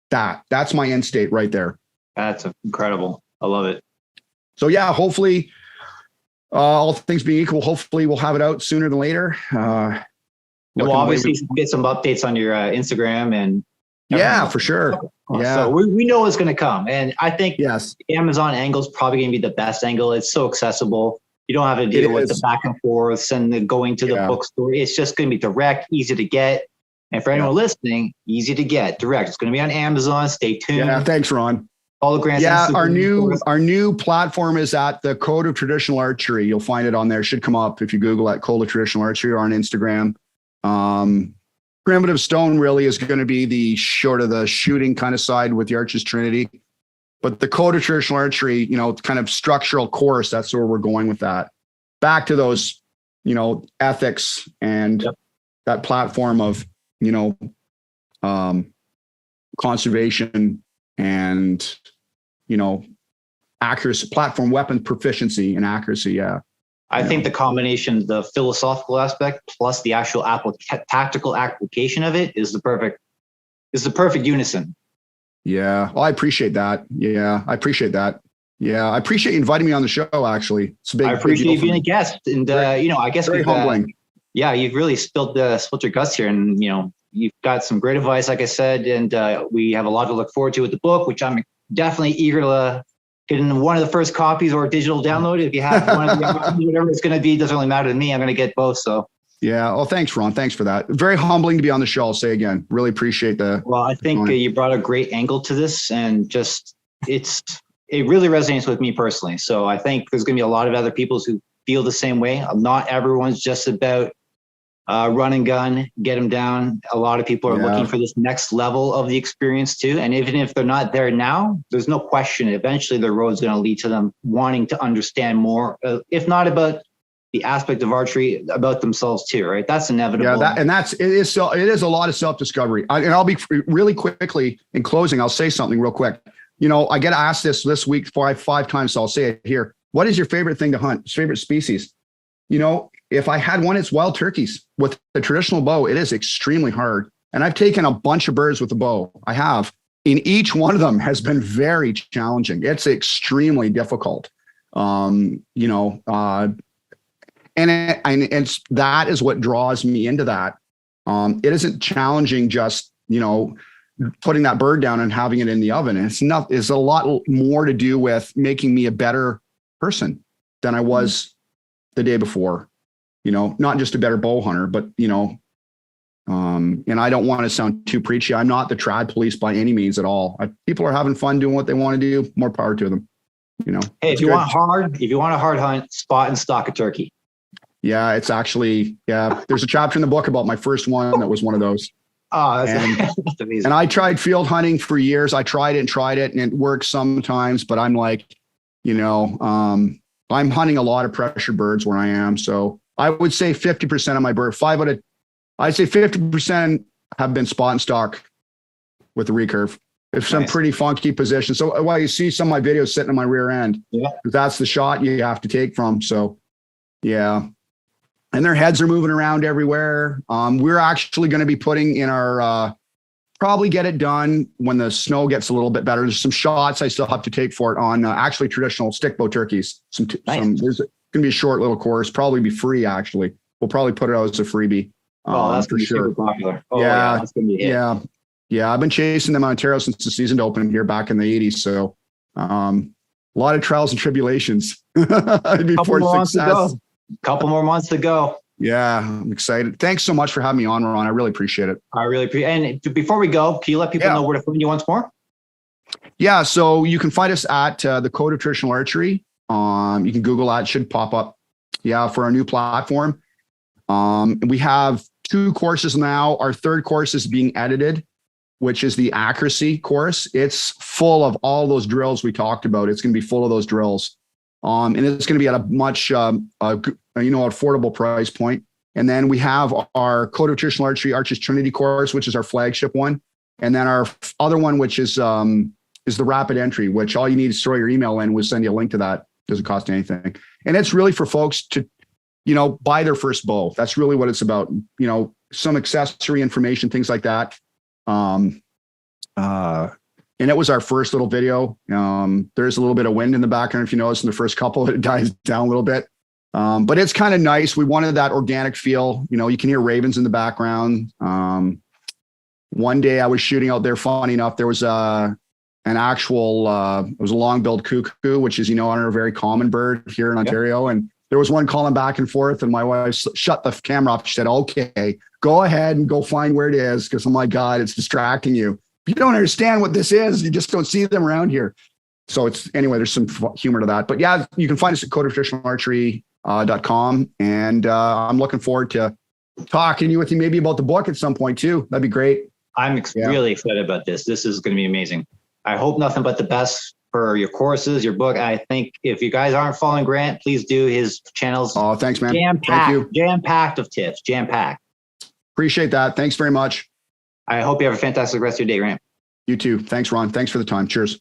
That's my end state right there. That's incredible. I love it. So yeah, hopefully, all things being equal, hopefully we'll have it out sooner than later. We'll obviously get some updates on your Instagram and. Yeah, for sure. Yeah. So we know it's going to come. And I think yes, the Amazon angle is probably going to be the best angle. It's so accessible. You don't have to deal with the back and forth and going to the bookstore. It's just going to be direct, easy to get. And for anyone listening, easy to get, direct. It's going to be on Amazon. Stay tuned. Yeah, thanks, Ron. All the grants. Yeah, our new platform is at the Code of Traditional Archery. You'll find it on there. It should come up if you Google that Code of Traditional Archery or on Instagram. Primitive Stone really is going to be the shooting kind of side with the Archer's Trinity. But the Code of Traditional Archery, kind of structural course, that's where we're going with that. Back to those, ethics and that platform of, conservation and, accuracy, platform weapon proficiency and accuracy. Yeah. I think the combination, the philosophical aspect plus the actual tactical application of it is the perfect unison. Yeah. Well, I appreciate that. Yeah. I appreciate that. Yeah. I appreciate you inviting me on the show. Actually, it's a big, I appreciate you being a guest. And, I guess very humbling. You've really spilled your guts here and, you've got some great advice, like I said, and we have a lot to look forward to with the book, which I'm definitely eager to get in one of the first copies or digital download. If you have one of the whatever it's going to be, doesn't really matter to me. I'm going to get both. So yeah. Well, thanks, Ron. Thanks for that. Very humbling to be on the show. I'll say again, really appreciate Well, I think you brought a great angle to this and it really resonates with me personally. So I think there's going to be a lot of other people who feel the same way. Not everyone's just about run and gun, get them down. A lot of people are looking for this next level of the experience too. And even if they're not there now, there's no question. Eventually the road's going to lead to them wanting to understand more, if not about the aspect of archery, about themselves too, right? That's inevitable. Yeah, it is a lot of self-discovery. And I'll be really quickly in closing, I'll say something real quick. I get asked this week 5 times, so I'll say it here. what is your favorite thing to hunt? Favorite species? You know, if I had one, it's wild turkeys. With the traditional bow, it is extremely hard. And I've taken a bunch of birds with the bow. I have. In each one of them has been very challenging. It's extremely difficult. You know, and it's, that is what draws me into that. It isn't challenging just, you know, putting that bird down and having it in the oven. It's a lot more to do with making me a better person than I was the day before. You know, not just a better bow hunter, but, you know, and I don't want to sound too preachy. I'm not the trad police by any means at all. People are having fun doing what they want to do. More power to them. You know, hey, if you want a hard hunt, spot and stalk a turkey. Yeah, it's actually, there's a chapter in the book about my first one that was one of those. Oh, that's amazing. And I tried field hunting for years. I tried it and it works sometimes, but I'm like, you know, I'm hunting a lot of pressured birds where I am. So I would say 50% of my bird, I'd say 50% have been spot and stalk with the recurve. It's some pretty funky position. So while you see some of my videos sitting in my rear end, that's the shot you have to take from. So yeah. And their heads are moving around everywhere. We're actually going to be putting in our, probably get it done when the snow gets a little bit better. There's some shots I still have to take for it on actually traditional stick bow turkeys. There's going to be a short little course, probably be free actually. We'll probably put it out as a freebie. Oh, that's for sure. Super popular. Oh, yeah, that's gonna be a hit. Yeah. I've been chasing them in Ontario since the season opened here back in the 80s. So a lot of trials and tribulations before success. Couple more months to go. Yeah, I'm excited. Thanks so much for having me on, Ron. I really appreciate it. I really appreciate it. And before we go, can you let people know where to find you once more? Yeah, so you can find us at the Code of Traditional Archery. You can Google that, it should pop up. Yeah, for our new platform. We have 2 courses now. Our 3rd course is being edited, which is the accuracy course. It's full of all those drills we talked about. It's going to be full of those drills. And it's going to be at a much, affordable price point. And then we have our Code of Traditional Archery Arches Trinity course, which is our flagship one. And then our other one, which is the rapid entry, which all you need is throw your email in. We'll send you a link to that. Doesn't cost anything. And it's really for folks to, you know, buy their first bow. That's really what it's about. You know, some accessory information, things like that. And it was our first little video. There's a little bit of wind in the background. If you notice in the first couple, it dies down a little bit. But it's kind of nice. We wanted that organic feel. You know, you can hear ravens in the background. One day I was shooting out there, funny enough, there was it was a long-billed cuckoo, which is, you know, a very common bird here in Ontario. And there was one calling back and forth, and my wife shut the camera off. She said, okay, go ahead and go find where it is. Cause oh my God, it's distracting you. You don't understand what this is. You just don't see them around here. So there's some humor to that, but yeah, you can find us at codeoftraditionalarchery.com. And I'm looking forward to talking with you maybe about the book at some point too. That'd be great. I'm really excited about this. This is going to be amazing. I hope nothing but the best for your courses, your book. I think if you guys aren't following Grant, please do. His channel's oh, thanks, man. Jam-packed of tips, jam-packed. Appreciate that. Thanks very much. I hope you have a fantastic rest of your day, Grant. You too. Thanks, Ron. Thanks for the time. Cheers.